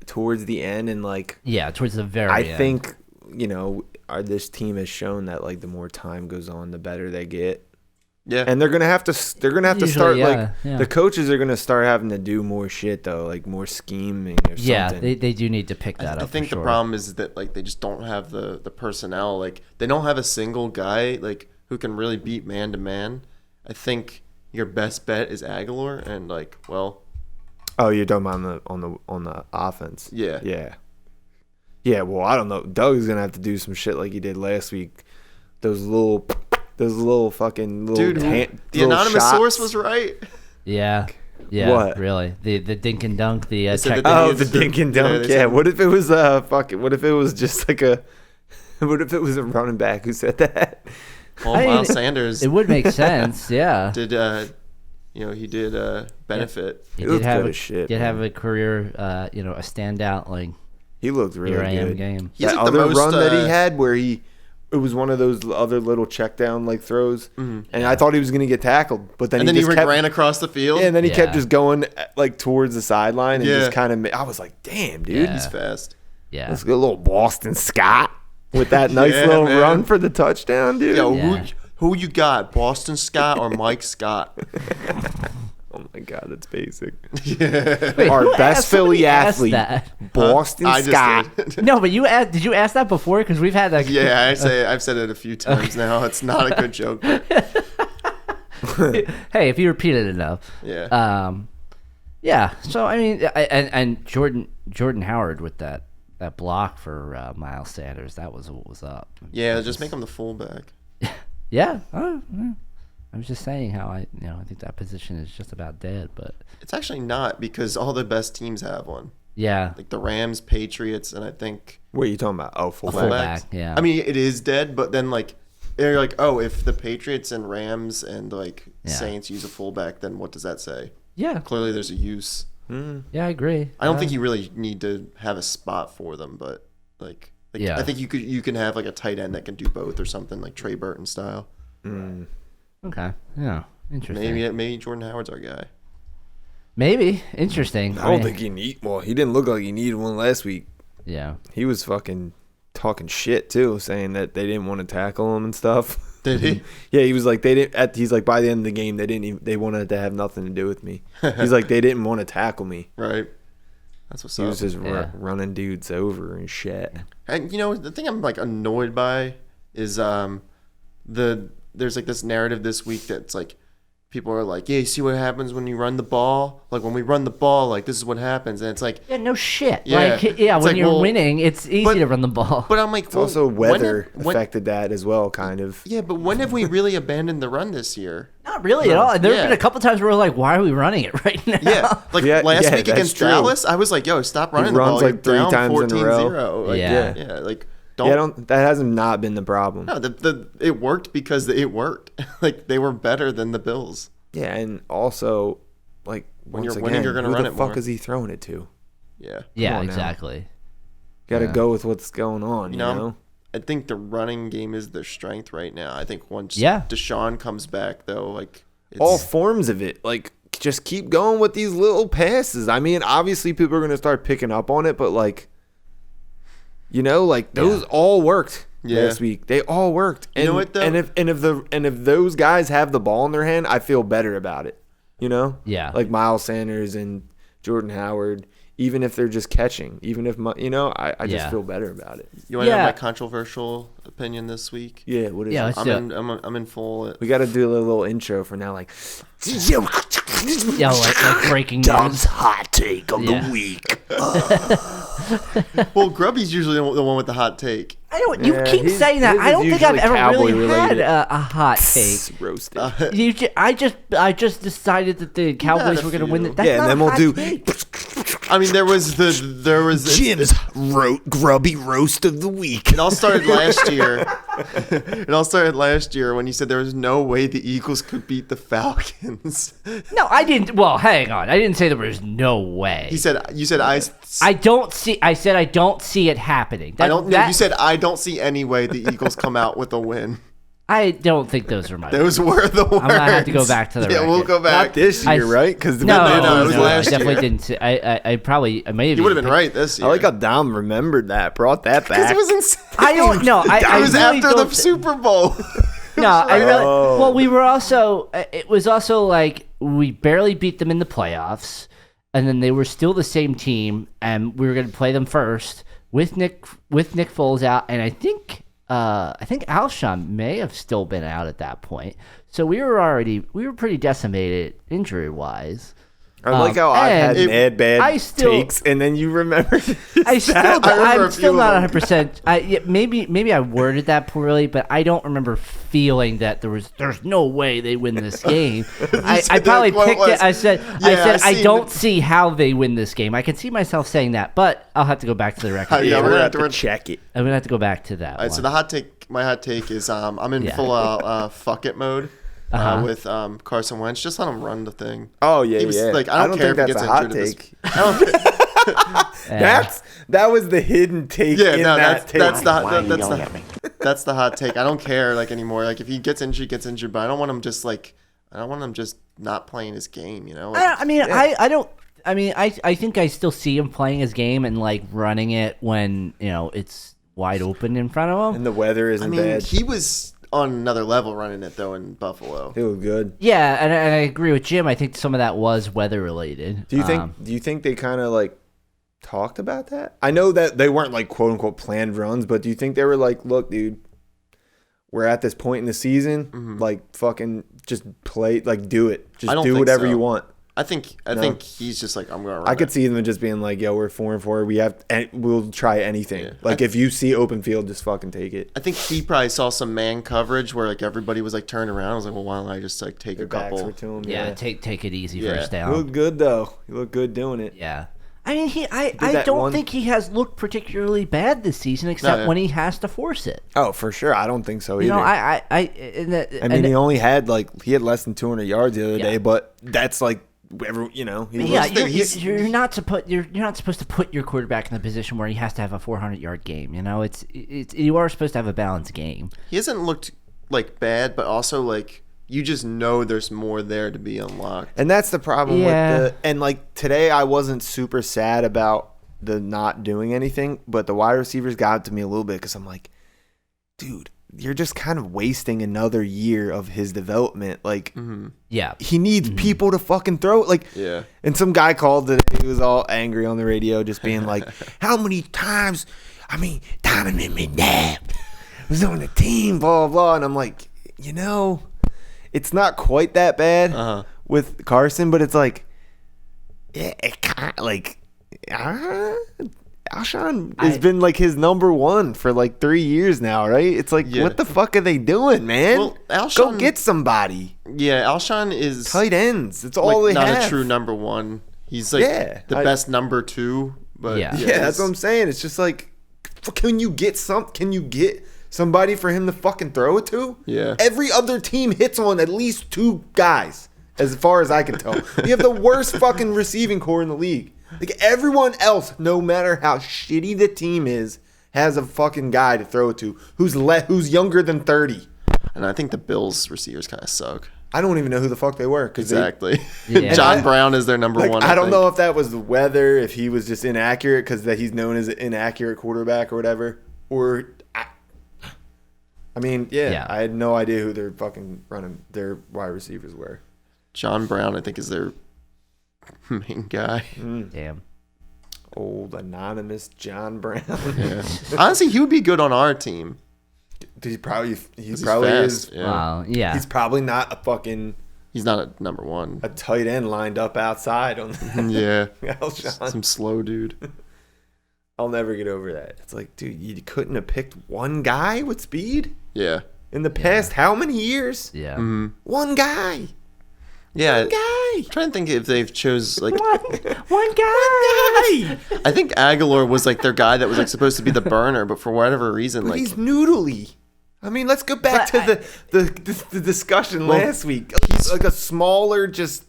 Speaker 2: towards the end, and like
Speaker 3: Yeah, towards the very
Speaker 2: I
Speaker 3: end.
Speaker 2: think this team has shown that like the more time goes on, the better they get.
Speaker 1: yeah.
Speaker 2: And they're gonna have to start
Speaker 3: Usually, yeah,
Speaker 2: like
Speaker 3: yeah.
Speaker 2: the coaches are gonna start having to do more shit though, like more scheming or
Speaker 3: Yeah,
Speaker 2: something.
Speaker 3: they do need to pick that up.
Speaker 1: I think
Speaker 3: for
Speaker 1: the
Speaker 3: sure.
Speaker 1: problem is that like they just don't have the personnel. Like they don't have a single guy like who can really beat man to man. I think your best bet is Aguilar, and like, well,
Speaker 2: Oh, you're talking about on the offense.
Speaker 1: Yeah.
Speaker 2: Yeah. Well, I don't know. Doug's gonna have to do some shit like he did last week. Those little fucking little
Speaker 1: dude, the
Speaker 2: little
Speaker 1: anonymous
Speaker 2: shots.
Speaker 1: source was right.
Speaker 3: Yeah. Yeah,
Speaker 2: What?
Speaker 3: really. The dink and dunk, the
Speaker 1: said
Speaker 3: check.
Speaker 1: that
Speaker 2: Oh,
Speaker 1: They
Speaker 2: the dink and
Speaker 1: yeah,
Speaker 2: dunk.
Speaker 1: they
Speaker 2: Yeah.
Speaker 1: said-
Speaker 2: What if it was what if it was just like a what if it was a running back who said that?
Speaker 1: Well,
Speaker 3: I mean,
Speaker 1: Miles Sanders
Speaker 3: It would make sense, yeah.
Speaker 1: did he did benefit.
Speaker 3: He
Speaker 2: It was
Speaker 3: did have
Speaker 2: good
Speaker 3: a,
Speaker 2: as shit,
Speaker 3: did have
Speaker 2: man.
Speaker 3: a career, a standout like
Speaker 2: He looked really
Speaker 3: Here I am
Speaker 2: good.
Speaker 3: game.
Speaker 1: He's
Speaker 2: That
Speaker 1: like the
Speaker 2: other
Speaker 1: most,
Speaker 2: run that he had where it was one of those other little check down like throws, and I thought he was gonna get tackled, but then
Speaker 1: and then
Speaker 2: he
Speaker 1: he
Speaker 2: just kept,
Speaker 1: ran across the field.
Speaker 2: yeah, and then he kept
Speaker 3: Yeah.
Speaker 2: just going like towards the sideline and
Speaker 1: Yeah.
Speaker 2: just kind of. I was like, damn, dude,
Speaker 3: Yeah.
Speaker 1: He's fast.
Speaker 3: Yeah.
Speaker 2: let's get a little Boston Scott with that nice
Speaker 1: Yeah,
Speaker 2: little
Speaker 1: man.
Speaker 2: run for the touchdown, dude.
Speaker 1: Yo,
Speaker 3: Yeah.
Speaker 1: who you got? Boston Scott or Mike Scott?
Speaker 2: Oh my god, that's basic.
Speaker 3: Wait,
Speaker 2: Our
Speaker 3: who
Speaker 2: best
Speaker 3: asked- somebody
Speaker 2: Philly
Speaker 3: asked
Speaker 2: athlete,
Speaker 3: that?
Speaker 2: Boston
Speaker 1: I just
Speaker 2: Scott.
Speaker 1: did.
Speaker 3: No, but did you ask that before? Because we've had that.
Speaker 1: Yeah, I've said it a few times now. It's not a good joke.
Speaker 3: Hey, if you repeat it enough.
Speaker 1: Yeah.
Speaker 3: Yeah. So I mean, and Jordan Howard with that block for Miles Sanders, that was what was up.
Speaker 1: Yeah, just make him the fullback.
Speaker 3: Yeah. I was just saying how I think that position is just about dead, but
Speaker 1: It's actually not because all the best teams have one.
Speaker 3: yeah,
Speaker 1: Like the Rams, Patriots, and I think
Speaker 2: What are you talking about? Oh, fullback.
Speaker 3: fullback. Yeah.
Speaker 1: I mean, it is dead, but then like they're like, oh, if the Patriots and Rams and like
Speaker 3: Yeah.
Speaker 1: Saints use a fullback, then what does that say?
Speaker 3: yeah,
Speaker 1: Clearly, there's a use.
Speaker 3: yeah, I agree.
Speaker 1: I don't think you really need to have a spot for them, but like
Speaker 3: Yeah.
Speaker 1: I think you can have like a tight end that can do both or something like Trey Burton style.
Speaker 3: Okay. Yeah. Interesting.
Speaker 1: Maybe Jordan Howard's our guy.
Speaker 3: Maybe. Interesting.
Speaker 2: I don't think he need. Well, he didn't look like he needed one last week.
Speaker 3: Yeah.
Speaker 2: He was fucking talking shit too, saying that they didn't want to tackle him and stuff.
Speaker 1: Did he?
Speaker 2: Yeah, he was like they didn't. He's like by the end of the game they wanted to have nothing to do with me. He's like they didn't want to tackle me.
Speaker 1: Right. That's what's
Speaker 2: He
Speaker 1: up.
Speaker 2: was just
Speaker 3: Yeah.
Speaker 2: running dudes over and shit.
Speaker 1: And the thing I'm like annoyed by is there's like this narrative this week that's like people are like, yeah, you see what happens when you run the ball? Like when we run the ball, like this is what happens, and it's like,
Speaker 3: Yeah. No shit.
Speaker 1: Yeah.
Speaker 3: Like yeah,
Speaker 1: It's
Speaker 3: when
Speaker 1: like,
Speaker 3: you're
Speaker 1: well,
Speaker 3: winning, it's easy
Speaker 1: but-
Speaker 3: to run the ball.
Speaker 1: but I'm like,
Speaker 2: It's also weather
Speaker 1: when
Speaker 2: affected that as well, kind of.
Speaker 1: yeah, but when have we really abandoned the run this year?
Speaker 3: Not really at all. And there have
Speaker 1: Yeah.
Speaker 3: been a couple times where we're like, why are we running it right now?
Speaker 1: Yeah, like
Speaker 2: Yeah,
Speaker 1: last
Speaker 2: yeah,
Speaker 1: week
Speaker 2: that's
Speaker 1: against
Speaker 2: true.
Speaker 1: Dallas, I was like, yo, stop running the
Speaker 2: runs
Speaker 1: ball.
Speaker 2: like
Speaker 1: You're
Speaker 2: 3
Speaker 1: down
Speaker 2: times in a row.
Speaker 1: 14-0. Like,
Speaker 3: Yeah.
Speaker 1: yeah, like
Speaker 2: Yeah, that hasn't not been the problem.
Speaker 1: No, it worked because it worked. Like they were better than the Bills.
Speaker 2: Yeah, and also like
Speaker 1: When
Speaker 2: once
Speaker 1: you're winning,
Speaker 2: again,
Speaker 1: you're gonna
Speaker 2: who
Speaker 1: run
Speaker 2: the
Speaker 1: it
Speaker 2: fuck
Speaker 1: more.
Speaker 2: is he throwing it to?
Speaker 1: Yeah.
Speaker 3: Yeah,
Speaker 2: Come on now.
Speaker 3: exactly.
Speaker 2: Got to
Speaker 3: Yeah.
Speaker 2: go with what's going on. You
Speaker 1: know,
Speaker 2: know?
Speaker 1: I think the running game is their strength right now. I think once
Speaker 3: Yeah.
Speaker 1: Deshaun comes back, though, like it's,
Speaker 2: All forms of it, like just keep going with these little passes. I mean, obviously people are gonna start picking up on it, but like, like those all worked
Speaker 1: Yeah.
Speaker 2: last week. They all worked. And,
Speaker 1: You know what, though?
Speaker 2: And if those guys have the ball in their hand, I feel better about it. You know?
Speaker 3: Yeah.
Speaker 2: Like Miles Sanders and Jordan Howard. Even if they're just catching, even if I just
Speaker 3: Yeah.
Speaker 2: feel better about it.
Speaker 1: you want to
Speaker 3: Yeah.
Speaker 1: know my controversial opinion this week?
Speaker 2: Yeah, what is
Speaker 3: Yeah,
Speaker 2: it?
Speaker 3: let's
Speaker 1: I'm
Speaker 3: do it.
Speaker 1: in full.
Speaker 2: We got to do a little intro for now, like
Speaker 3: Yeah, like breaking news.
Speaker 2: hot take of
Speaker 3: Yeah.
Speaker 2: the week.
Speaker 1: Well, Grubby's usually the one with the hot take.
Speaker 3: I don't. You
Speaker 2: Yeah,
Speaker 3: keep
Speaker 2: his-
Speaker 3: saying that.
Speaker 2: his
Speaker 3: I
Speaker 2: is
Speaker 3: don't think I've
Speaker 2: usually
Speaker 3: ever
Speaker 2: cowboy
Speaker 3: really had
Speaker 2: related.
Speaker 3: a hot take.
Speaker 2: Roasted.
Speaker 3: I just decided that the Cowboys
Speaker 1: a
Speaker 3: were going to win.
Speaker 1: few.
Speaker 3: That's
Speaker 2: Yeah, and
Speaker 3: not
Speaker 2: then
Speaker 3: a
Speaker 2: we'll
Speaker 3: hot
Speaker 2: do-
Speaker 3: take.
Speaker 1: I mean, there was
Speaker 2: Jim's grubby roast of the week.
Speaker 1: It all started last year. It all started last year when you said there was no way the Eagles could beat the Falcons.
Speaker 3: No, I didn't. Well, hang on. I didn't say there was no way.
Speaker 1: You said
Speaker 3: I don't see. I said I don't see it happening.
Speaker 1: I don't know. You said I don't see any way the Eagles come out with a win.
Speaker 3: I don't think those are my.
Speaker 1: Those were the words.
Speaker 3: I'm gonna have to go back to the
Speaker 1: Yeah, we'll
Speaker 3: record.
Speaker 1: go back.
Speaker 2: Not this year, right? Because
Speaker 3: No,
Speaker 1: no, it was
Speaker 3: I
Speaker 1: last
Speaker 3: definitely
Speaker 1: year.
Speaker 3: didn't. See, I may have.
Speaker 1: You would have
Speaker 3: even
Speaker 1: been right this
Speaker 2: I
Speaker 1: year.
Speaker 2: like how Dom remembered that, brought that
Speaker 1: Because
Speaker 2: back.
Speaker 1: it was insane.
Speaker 3: I don't know.
Speaker 1: It was
Speaker 3: really
Speaker 1: after the
Speaker 3: don't-
Speaker 1: Super Bowl.
Speaker 3: No, I really.
Speaker 2: Oh.
Speaker 3: Well, we were also. It was also like we barely beat them in the playoffs, and then they were still the same team, and we were going to play them first with Nick Foles out, and I think Alshon may have still been out at that point. So we were pretty decimated injury wise.
Speaker 2: I like how I've had
Speaker 3: and
Speaker 2: bad
Speaker 3: I still-
Speaker 2: takes, and then you remember.
Speaker 3: I still,
Speaker 1: remember
Speaker 3: I'm
Speaker 1: a
Speaker 3: still
Speaker 1: few
Speaker 3: not
Speaker 1: of them.
Speaker 3: 100%. Maybe I worded that poorly, but I don't remember feeling that there's no way they win this game. I
Speaker 1: said
Speaker 3: probably
Speaker 1: that quote
Speaker 3: picked
Speaker 1: was-
Speaker 3: it. I said
Speaker 1: Yeah,
Speaker 3: I
Speaker 1: seen
Speaker 3: don't
Speaker 1: it.
Speaker 3: see how they win this game. I can see myself saying that, but I'll have to go back to the record.
Speaker 1: Yeah,
Speaker 2: yeah,
Speaker 1: we're
Speaker 2: we're
Speaker 1: gonna
Speaker 2: gonna
Speaker 1: have
Speaker 2: have
Speaker 1: to
Speaker 2: to check it.
Speaker 3: I'm gonna have to go back to that.
Speaker 1: All right, so my hot take is I'm in
Speaker 3: Yeah.
Speaker 1: full fuck it mode
Speaker 3: Uh-huh.
Speaker 1: with Carson Wentz. Just let him run the thing.
Speaker 2: Oh yeah,
Speaker 1: He was
Speaker 2: yeah.
Speaker 1: like, I don't care
Speaker 2: think
Speaker 1: if he
Speaker 2: that's
Speaker 1: gets
Speaker 2: a hot
Speaker 1: injured at this-
Speaker 2: take.
Speaker 1: I don't.
Speaker 2: That was the hidden take.
Speaker 1: Yeah,
Speaker 2: in
Speaker 1: no,
Speaker 2: that take.
Speaker 1: that's
Speaker 5: Why are you
Speaker 1: that's
Speaker 5: yelling
Speaker 1: the
Speaker 5: at me?
Speaker 1: that's the hot take. I don't care like anymore. Like if he gets injured, he gets injured. But I don't want him just like I don't want him just not playing his game. You know. Like,
Speaker 3: I mean, I don't. I mean, I think I still see him playing his game and like running it when it's wide open in front of him.
Speaker 2: And the weather isn't
Speaker 1: I mean,
Speaker 2: bad.
Speaker 1: he was on another level running it though in Buffalo.
Speaker 2: He was good.
Speaker 3: Yeah, and I agree with Jim. I think some of that was weather related.
Speaker 2: Do you think they kind of like talked about that? I know that they weren't like quote unquote planned runs, but do you think they were like, look, dude, we're at this point in the season, like fucking just play, like do it,
Speaker 1: I
Speaker 2: just
Speaker 1: don't
Speaker 2: do
Speaker 1: think
Speaker 2: whatever
Speaker 1: so.
Speaker 2: you want.
Speaker 1: I think he's just like I'm going to run
Speaker 2: I could
Speaker 1: it.
Speaker 2: see them just being like, yo, we're 4-4. We have, and we'll try anything.
Speaker 1: Yeah.
Speaker 2: Like if you see open field, just fucking take it.
Speaker 1: I think he probably saw some man coverage where like everybody was like turning around. I was like, well, why don't I just like take
Speaker 2: Their
Speaker 1: a
Speaker 2: backs
Speaker 1: couple?
Speaker 2: were to him.
Speaker 3: Yeah, take it easy
Speaker 1: Yeah.
Speaker 3: first
Speaker 2: You
Speaker 3: down.
Speaker 2: look good though. You look good doing it.
Speaker 3: Yeah. I mean, I
Speaker 2: that
Speaker 3: don't
Speaker 2: one-
Speaker 3: think he has looked particularly bad this season, except
Speaker 1: yeah.
Speaker 3: when he has to force it.
Speaker 2: Oh, for sure. I don't think so either.
Speaker 3: You know,
Speaker 2: I mean, he only had he had less than 200 yards the other
Speaker 3: Yeah.
Speaker 2: day, but that's like he
Speaker 3: yeah,
Speaker 2: was,
Speaker 3: you're not supposed to put your quarterback in the position where he has to have a 400-yard game. You know, it's you are supposed to have a balanced game.
Speaker 1: He hasn't looked like bad, but also like you just know there's more there to be unlocked.
Speaker 2: and that's the problem
Speaker 3: Yeah.
Speaker 2: with and like today I wasn't super sad about the not doing anything, but the wide receivers got to me a little bit because I'm like, dude, you're just kind of wasting another year of his development. Like
Speaker 3: Yeah,
Speaker 2: he needs people to fucking throw it. Like,
Speaker 1: Yeah.
Speaker 2: And some guy called today. He was all angry on the radio, just being like, "How many times? I mean, Donovan McNabb was on the team, blah blah." blah. And I'm like, it's not quite that bad with Carson, but it's like, yeah, it kind of like, Alshon has been like his number one for like 3 years now, right? It's like,
Speaker 1: Yeah.
Speaker 2: what the fuck are they doing, man?
Speaker 1: Well,
Speaker 2: Go
Speaker 1: Alshon-
Speaker 2: get somebody.
Speaker 1: Yeah, Alshon is
Speaker 2: Tight ends. It's all
Speaker 1: like
Speaker 2: they
Speaker 1: not
Speaker 2: have.
Speaker 1: a true number one. He's like
Speaker 2: Yeah,
Speaker 1: the best number two. But
Speaker 3: Yeah.
Speaker 2: Yeah, that's what I'm saying. It's just like, can you get somebody for him to fucking throw it to?
Speaker 1: Yeah.
Speaker 2: Every other team hits on at least 2 guys, as far as I can tell. You have the worst fucking receiving core in the league. Like everyone else, no matter how shitty the team is, has a fucking guy to throw it to who's younger than 30.
Speaker 1: And I think the Bills receivers kind of suck.
Speaker 2: I don't even know who the fuck they were.
Speaker 1: Exactly.
Speaker 3: Yeah.
Speaker 1: John Brown is their number one.
Speaker 2: I don't
Speaker 1: think.
Speaker 2: know if that was the weather, if he was just inaccurate because that he's known as an inaccurate quarterback or whatever. Or, I mean,
Speaker 3: Yeah.
Speaker 2: I had no idea who their fucking their wide receivers were.
Speaker 1: John Brown, I think, is their main guy.
Speaker 3: damn.
Speaker 2: Old anonymous John Brown.
Speaker 1: Yeah. Honestly, he would be good on our team.
Speaker 2: He probably
Speaker 1: He's
Speaker 2: probably
Speaker 1: fast.
Speaker 2: is.
Speaker 1: Yeah.
Speaker 3: Wow. Yeah.
Speaker 2: He's probably not a fucking
Speaker 1: He's not a number one.
Speaker 2: a tight end lined up outside on
Speaker 1: Yeah.
Speaker 2: Alshon.
Speaker 1: Some slow dude.
Speaker 2: I'll never get over that. It's like, dude, you couldn't have picked one guy with speed
Speaker 1: Yeah.
Speaker 2: in the past how many years?
Speaker 3: yeah.
Speaker 1: Mm-hmm.
Speaker 2: One guy.
Speaker 1: Yeah.
Speaker 2: Guy.
Speaker 1: I'm trying to think if they've chose like
Speaker 3: One guy.
Speaker 1: I think Aguilar was like their guy that was like supposed to be the burner, but for whatever reason,
Speaker 2: But
Speaker 1: like
Speaker 2: he's noodly. I mean, let's go back
Speaker 3: But
Speaker 2: to the discussion last week. He's like a smaller, just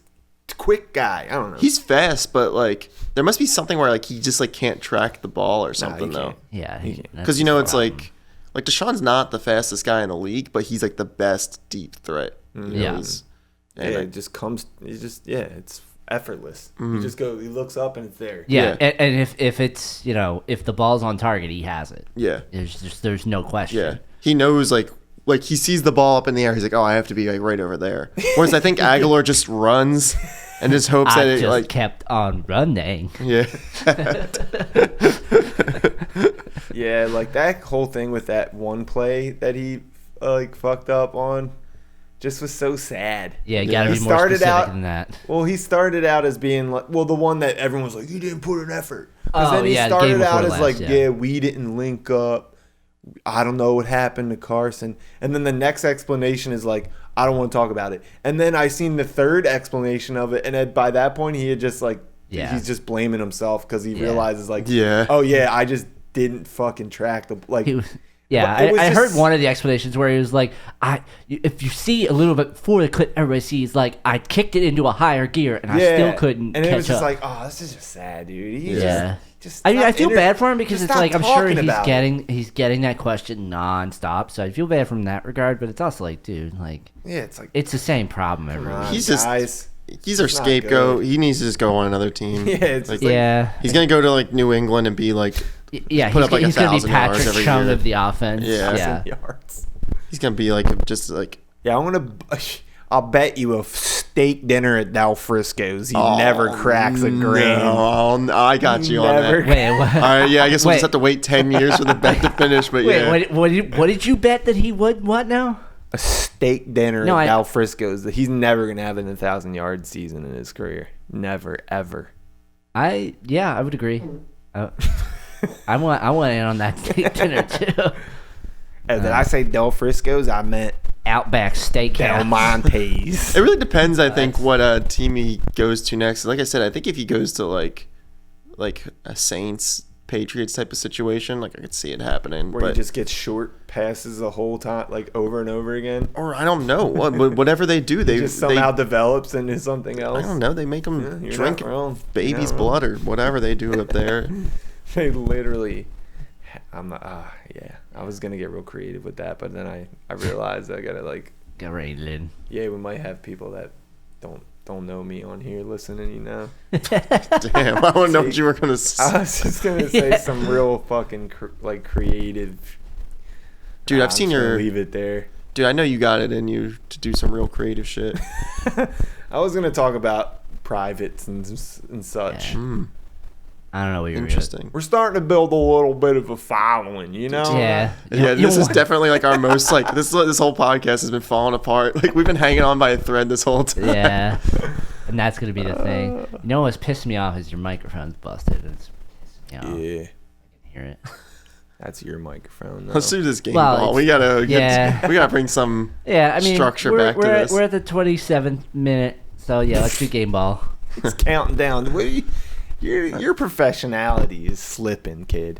Speaker 2: quick guy. I don't know.
Speaker 1: he's fast, but like there must be something where like he just like can't track the ball or something though.
Speaker 2: can't.
Speaker 3: Yeah.
Speaker 1: Because it's like Deshaun's not the fastest guy in the league, but he's like the best deep threat.
Speaker 3: Yeah.
Speaker 1: And
Speaker 2: it just comes. It's effortless. You just go. He looks up and it's there.
Speaker 3: Yeah,
Speaker 1: Yeah.
Speaker 3: and if it's if the ball's on target, he has it.
Speaker 1: yeah,
Speaker 3: There's no question.
Speaker 1: yeah. He knows like he sees the ball up in the air. He's like, oh, I have to be like right over there. Whereas I think Aguilar just runs and just hopes
Speaker 3: I
Speaker 1: that it
Speaker 3: just
Speaker 1: like
Speaker 3: kept on running.
Speaker 1: yeah.
Speaker 2: Yeah, like that whole thing with that one play that he like fucked up on, just was so sad.
Speaker 3: Yeah, you gotta
Speaker 2: He
Speaker 3: be more
Speaker 2: started
Speaker 3: specific
Speaker 2: out-
Speaker 3: than that.
Speaker 2: Well, he started out as being like, the one that everyone's like, you didn't put an effort. 'Cause
Speaker 3: Oh,
Speaker 2: then he
Speaker 3: yeah, the game
Speaker 2: started out
Speaker 3: before
Speaker 2: as
Speaker 3: last,
Speaker 2: like,
Speaker 3: yeah.
Speaker 2: we didn't link up. I don't know what happened to Carson. And then the next explanation is like, I don't want to talk about it. And then I seen the third explanation of it, and by that point he had just like,
Speaker 3: Yeah.
Speaker 2: he's just blaming himself because he
Speaker 3: Yeah.
Speaker 2: realizes like,
Speaker 1: Yeah.
Speaker 2: oh yeah, I just didn't fucking track the like.
Speaker 3: He was- Yeah,
Speaker 2: Well, it was
Speaker 3: I heard
Speaker 2: just-
Speaker 3: one of the explanations where he was like, if you see a little bit before the clip everybody sees, like, I kicked it into a higher gear and I still couldn't
Speaker 2: And
Speaker 3: catch
Speaker 2: it was just
Speaker 3: up.
Speaker 2: like, oh, this is just sad, dude. He's
Speaker 3: Yeah.
Speaker 2: Just
Speaker 3: I mean, I
Speaker 2: stop
Speaker 3: feel bad for him because
Speaker 2: just
Speaker 3: it's
Speaker 2: stop
Speaker 3: like I'm sure
Speaker 2: talking
Speaker 3: he's
Speaker 2: about it.
Speaker 3: getting that question nonstop. So I feel bad from in that regard, but it's also like, dude, like
Speaker 2: Yeah, it's like,
Speaker 3: it's the same problem every
Speaker 2: come on,
Speaker 3: week.
Speaker 1: He's just-
Speaker 2: guys.
Speaker 1: He's our
Speaker 2: It's not
Speaker 1: scapegoat.
Speaker 2: good.
Speaker 1: He needs to just go on another team.
Speaker 2: Yeah, it's
Speaker 1: Like,
Speaker 2: just like,
Speaker 3: Yeah,
Speaker 1: he's gonna go to like New England and be like,
Speaker 3: yeah,
Speaker 1: put up, like,
Speaker 3: he's gonna be
Speaker 1: 1,000 yards
Speaker 3: Patrick
Speaker 1: every
Speaker 3: Chung
Speaker 1: year.
Speaker 3: of the offense.
Speaker 1: Yeah.
Speaker 3: Yeah.
Speaker 2: yards.
Speaker 1: he's gonna be like just like.
Speaker 2: Yeah, I'll bet you a steak dinner at Del Frisco's. He never cracks a grain.
Speaker 1: No, I got you on
Speaker 2: Never.
Speaker 1: that.
Speaker 3: Wait, what?
Speaker 1: All right, yeah, I guess we'll
Speaker 3: Wait.
Speaker 1: just have to wait 10 years for the bet to finish. But
Speaker 3: Wait,
Speaker 1: yeah,
Speaker 3: what did you bet that he would? What now?
Speaker 2: A steak dinner
Speaker 3: No,
Speaker 2: at
Speaker 3: I-
Speaker 2: Del Frisco's. He's never gonna have an 1,000-yard season in his career. Never, ever.
Speaker 3: I would agree. I want in on that steak dinner too.
Speaker 2: And did I say Del Frisco's? I meant
Speaker 3: Outback
Speaker 2: Del
Speaker 3: Steakhouse.
Speaker 2: Monte's.
Speaker 1: it really depends. I think what team he goes to next. Like I said, I think if he goes to like a Saints Patriots type of situation, like I could see it happening.
Speaker 2: Where he
Speaker 1: But
Speaker 2: just gets short passes the whole time, like over and over again.
Speaker 1: or I don't know whatever they do, they
Speaker 2: Just somehow develops into something else.
Speaker 1: I don't know. They make them
Speaker 2: Yeah, you're
Speaker 1: drink
Speaker 2: not wrong.
Speaker 1: baby's
Speaker 2: You're not wrong.
Speaker 1: blood or whatever they do up there.
Speaker 2: They literally. I'm not. Yeah. I was gonna get real creative with that, but then I realized I gotta like.
Speaker 3: Got rained in.
Speaker 2: Yeah, we might have people that don't know me on here listening. You know.
Speaker 1: Damn, I don't know what you were gonna say.
Speaker 2: I was just gonna say some real fucking creative.
Speaker 1: Dude, I've
Speaker 2: I'm
Speaker 1: seen
Speaker 2: just gonna
Speaker 1: your.
Speaker 2: leave it there.
Speaker 1: Dude, I know you got it in you to do some real creative shit.
Speaker 2: I was gonna talk about privates and such.
Speaker 1: Mm,
Speaker 3: I don't know what you're
Speaker 1: interesting.
Speaker 2: We're starting to build a little bit of a following, you know.
Speaker 3: Yeah.
Speaker 1: Yeah,
Speaker 3: You
Speaker 1: this is
Speaker 3: want-
Speaker 1: definitely like our most like this whole podcast has been falling apart. Like we've been hanging on by a thread this whole time.
Speaker 3: Yeah. And that's gonna be the thing. You know what's pissing me off is your microphone's busted. It's pissing me off.
Speaker 2: Yeah,
Speaker 3: I can hear it.
Speaker 2: that's your microphone. Though.
Speaker 1: Let's do this game
Speaker 3: Well,
Speaker 1: ball.
Speaker 3: it's-
Speaker 1: We gotta
Speaker 3: yeah.
Speaker 1: we gotta bring some.
Speaker 3: Yeah, I mean,
Speaker 1: Structure
Speaker 3: we're,
Speaker 1: back to
Speaker 3: we're
Speaker 1: this.
Speaker 3: We're at the 27th minute, so yeah, let's do game ball.
Speaker 2: It's counting down. Your professionality is slipping, kid.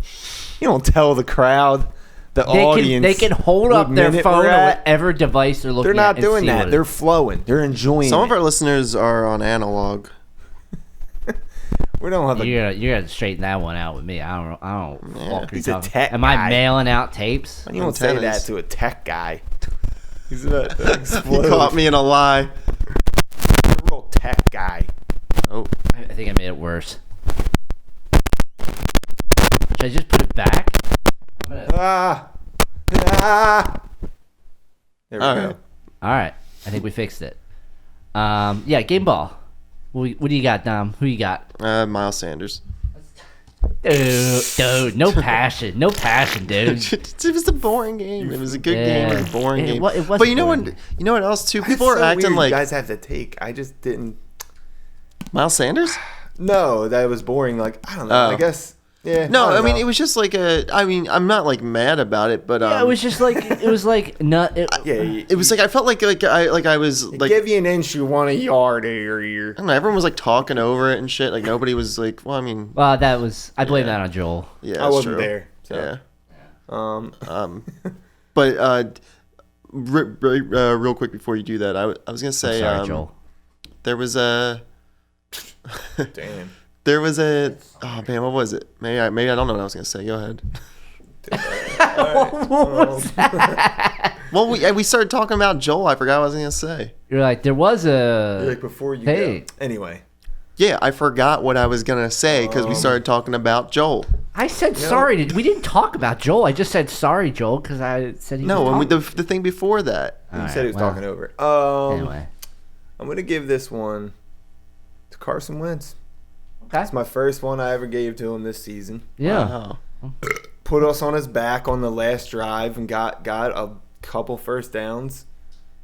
Speaker 2: You don't tell the crowd, the audience.
Speaker 3: They can hold up
Speaker 2: what
Speaker 3: their
Speaker 2: minute
Speaker 3: phone
Speaker 2: we're
Speaker 3: or
Speaker 2: at.
Speaker 3: whatever device they're looking
Speaker 2: They're not
Speaker 3: at.
Speaker 2: doing that. They're flowing. They're enjoying.
Speaker 1: Some of
Speaker 2: it.
Speaker 1: our listeners are on analog.
Speaker 2: We don't have a.
Speaker 3: You're gonna straighten that one out with me. I don't
Speaker 1: Yeah.
Speaker 3: walk
Speaker 2: He's a
Speaker 3: talking.
Speaker 2: tech
Speaker 3: Am I
Speaker 2: guy.
Speaker 3: mailing out tapes?
Speaker 2: You don't say that
Speaker 1: Antennas.
Speaker 2: to a tech guy. He's a
Speaker 1: You caught me in a lie.
Speaker 2: real tech guy.
Speaker 1: Oh,
Speaker 3: I think I made it worse. Should I just put it back?
Speaker 2: Ah. There we
Speaker 1: all
Speaker 2: go.
Speaker 1: right.
Speaker 3: All right, I think we fixed it. Yeah, game ball. What do you got, Dom? Who you got?
Speaker 1: Miles Sanders.
Speaker 3: Dude, no passion, dude.
Speaker 1: It was a boring game. It was a good game. It was a boring game.
Speaker 3: It was
Speaker 1: but you know
Speaker 3: boring.
Speaker 1: what? You know what else too?
Speaker 2: It's
Speaker 1: People are
Speaker 2: so
Speaker 1: acting
Speaker 2: weird
Speaker 1: like
Speaker 2: you guys have to take. I just didn't.
Speaker 1: Miles Sanders.
Speaker 2: No, that was boring. Like I don't know.
Speaker 1: Oh.
Speaker 2: I guess. Yeah.
Speaker 1: No, I
Speaker 2: don't
Speaker 1: mean
Speaker 2: know.
Speaker 1: it was just like a. I mean, I'm not like mad about it, but
Speaker 3: Yeah, it was just like not.
Speaker 2: Yeah.
Speaker 1: it was like I felt like I was like
Speaker 2: give you an inch, you want a yard area.
Speaker 1: I don't know. Everyone was like talking over it and shit. Like nobody was like. Well, I mean,
Speaker 3: Well, that was I blame that on Joel.
Speaker 1: yeah,
Speaker 2: I
Speaker 1: that's
Speaker 2: wasn't
Speaker 1: true.
Speaker 2: there. So.
Speaker 1: Yeah. But real quick before you do that, I was gonna say
Speaker 3: Sorry, Joel.
Speaker 1: there was a
Speaker 2: Damn.
Speaker 1: there was a oh man, what was it? Maybe I don't know what I was gonna say. Go ahead. Well, we started talking about Joel. I forgot what I was gonna say.
Speaker 3: You're like there was a.
Speaker 2: Like before you
Speaker 3: Hey.
Speaker 2: go. Anyway.
Speaker 1: Yeah, I forgot what I was gonna say because we started talking about Joel.
Speaker 3: I said sorry. We didn't talk about Joel. I just said sorry, Joel, because I said he.
Speaker 1: No,
Speaker 3: was
Speaker 1: and
Speaker 3: talking.
Speaker 1: the thing before that.
Speaker 2: You
Speaker 3: All
Speaker 2: said he was
Speaker 3: right, well,
Speaker 2: talking over it.
Speaker 3: Anyway,
Speaker 2: I'm gonna give this one to Carson Wentz.
Speaker 3: okay.
Speaker 2: It's my first one I ever gave to him this season.
Speaker 3: Yeah.
Speaker 1: Wow.
Speaker 2: Put us on his back on the last drive and got a couple first downs.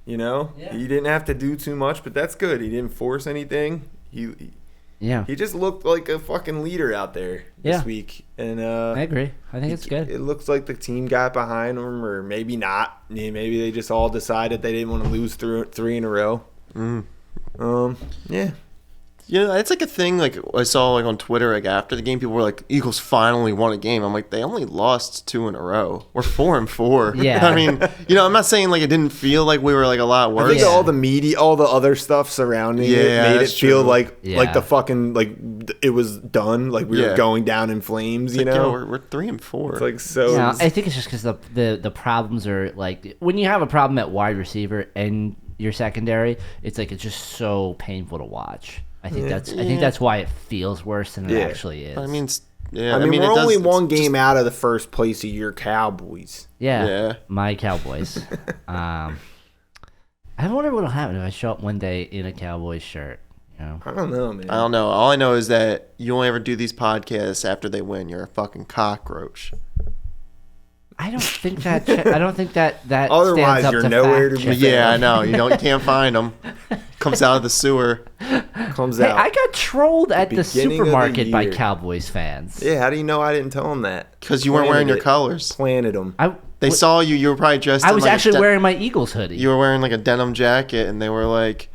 Speaker 2: You know,
Speaker 3: Yeah.
Speaker 2: he didn't have to do too much, but that's good. He didn't force anything.
Speaker 3: Yeah.
Speaker 2: He just looked like a fucking leader out there this
Speaker 3: Yeah.
Speaker 2: week. And
Speaker 3: I agree. I think it's good.
Speaker 2: It looks like the team got behind him, or maybe not. Maybe they just all decided they didn't want to lose three in a row.
Speaker 1: Mm.
Speaker 2: Yeah.
Speaker 1: Yeah, it's like a thing. Like I saw like on Twitter, like after the game, people were like, "Eagles finally won a game." I'm like, they only lost 2 in a row. We're 4-4.
Speaker 3: Yeah.
Speaker 1: I mean, I'm not saying like it didn't feel like we were like a lot
Speaker 2: I
Speaker 1: worse.
Speaker 2: think
Speaker 3: Yeah.
Speaker 2: all the media, all the other stuff surrounding it
Speaker 1: Yeah,
Speaker 2: made it
Speaker 1: that's
Speaker 2: feel
Speaker 1: true.
Speaker 2: like
Speaker 3: Yeah.
Speaker 2: the fucking like it was done, like we were
Speaker 1: Yeah.
Speaker 2: going down in flames.
Speaker 1: Like,
Speaker 2: You know,
Speaker 1: we're 3-4.
Speaker 2: it's like so.
Speaker 3: Yeah, I think it's just because the problems are like when you have a problem at wide receiver and your secondary, it's like it's just so painful to watch. I think that's why it feels worse than it
Speaker 2: Yeah.
Speaker 3: actually is.
Speaker 1: I mean, yeah.
Speaker 2: I mean,
Speaker 1: it
Speaker 2: we're
Speaker 1: does-
Speaker 2: only
Speaker 1: it's
Speaker 2: one
Speaker 1: just-
Speaker 2: game out of the first place of your Cowboys.
Speaker 3: yeah,
Speaker 1: Yeah.
Speaker 3: my Cowboys. I wonder what'll happen if I show up one day in a Cowboys shirt. You know,
Speaker 2: I don't know, man.
Speaker 1: I don't know. All I know is that you only ever do these podcasts after they win. You're a fucking cockroach.
Speaker 3: I don't think that. I don't think that
Speaker 2: Otherwise,
Speaker 3: stands up
Speaker 2: you're
Speaker 3: to
Speaker 2: nowhere
Speaker 3: fact
Speaker 2: to be
Speaker 3: check.
Speaker 1: Yeah, I know. You can't find them. Comes out of the sewer.
Speaker 2: Comes
Speaker 3: Hey,
Speaker 2: out.
Speaker 3: I got trolled at the
Speaker 2: beginning of the
Speaker 3: supermarket by
Speaker 2: year.
Speaker 3: Cowboys fans.
Speaker 2: Yeah, how do you know I didn't tell them that?
Speaker 1: Because you weren't wearing your colors.
Speaker 2: Planted them.
Speaker 1: They saw you. You were probably dressed.
Speaker 3: I
Speaker 1: in
Speaker 3: was
Speaker 1: like a
Speaker 3: actually wearing my Eagles hoodie.
Speaker 1: You were wearing like a denim jacket, and they were like,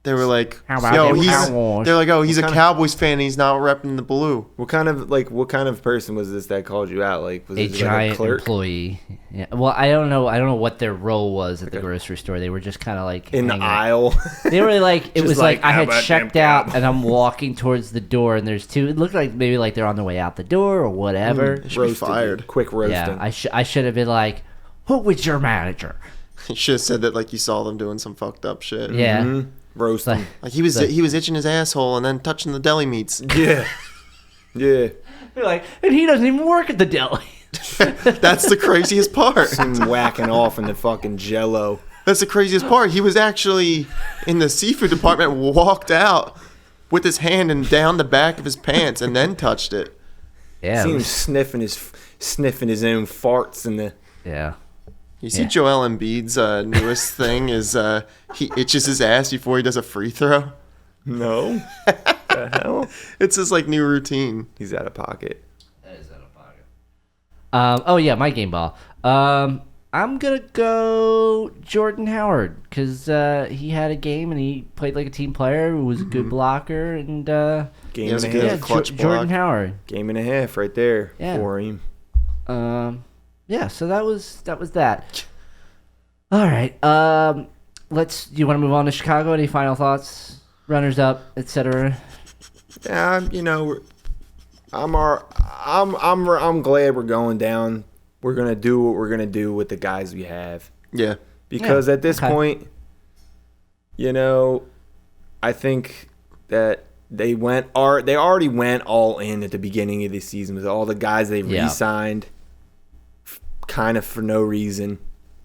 Speaker 3: How about
Speaker 1: "Yo,
Speaker 3: them
Speaker 1: he's."
Speaker 3: Cowboys?
Speaker 1: They're like, "Oh, he's a
Speaker 2: kinda-
Speaker 1: Cowboys fan. And he's not repping the blue."
Speaker 2: What kind of person was this that called you out? Like, was
Speaker 3: a
Speaker 2: it like a
Speaker 3: giant
Speaker 2: clerk
Speaker 3: employee. Yeah. Well, I don't know. I don't know what their role was at the grocery store. They were just kind of like
Speaker 2: in the
Speaker 3: hanging out.
Speaker 2: aisle?
Speaker 3: They were like, it
Speaker 2: Just
Speaker 3: was like,
Speaker 2: like,
Speaker 3: I
Speaker 2: how
Speaker 3: had
Speaker 2: about them
Speaker 3: checked out
Speaker 2: Cowboys?
Speaker 3: and I'm walking towards the door and there's two. It looked like maybe like they're on their way out the door or whatever.
Speaker 1: They should be fired.
Speaker 2: Quick roasting.
Speaker 3: Yeah, I should have been like, who was your manager?
Speaker 1: You should have said that like you saw them doing some fucked up shit.
Speaker 3: Yeah.
Speaker 2: Mhm. Roasting.
Speaker 3: Like,
Speaker 1: Like he was itching his asshole and then touching the deli meats.
Speaker 2: Yeah. Yeah.
Speaker 3: they're like, and he doesn't even work at the deli.
Speaker 1: That's the craziest part.
Speaker 2: Him whacking off in the fucking Jello.
Speaker 1: That's the craziest part. He was actually in the seafood department, walked out with his hand and down the back of his pants, and then touched it.
Speaker 3: Yeah.
Speaker 2: See him sniffing his own farts in the.
Speaker 3: Yeah.
Speaker 1: You see
Speaker 3: Yeah.
Speaker 1: Joel Embiid's newest thing is he itches his ass before he does a free throw.
Speaker 2: No. The hell?
Speaker 1: It's his like new routine.
Speaker 2: He's out of pocket.
Speaker 3: Oh yeah, my game ball. I'm gonna go Jordan Howard because he had a game and he played like a team player. Who was a good blocker and
Speaker 2: Game
Speaker 1: Yeah, it was
Speaker 2: and
Speaker 1: a
Speaker 2: a
Speaker 1: good
Speaker 2: half.
Speaker 1: clutch
Speaker 3: Jordan
Speaker 1: block.
Speaker 3: Howard.
Speaker 2: Game and a half right there
Speaker 3: Yeah.
Speaker 2: for him.
Speaker 3: Yeah. So that was that. All right. Do you want to move on to Chicago? Any final thoughts? Runners up, etc.
Speaker 2: Yeah, I'm glad we're going down. We're gonna do what we're gonna do with the guys we have
Speaker 1: Yeah.
Speaker 2: because
Speaker 3: Yeah,
Speaker 2: at this
Speaker 3: okay.
Speaker 2: point, I think that they already went all in at the beginning of the season with all the guys they
Speaker 3: Yeah.
Speaker 2: re-signed, kind of for no reason,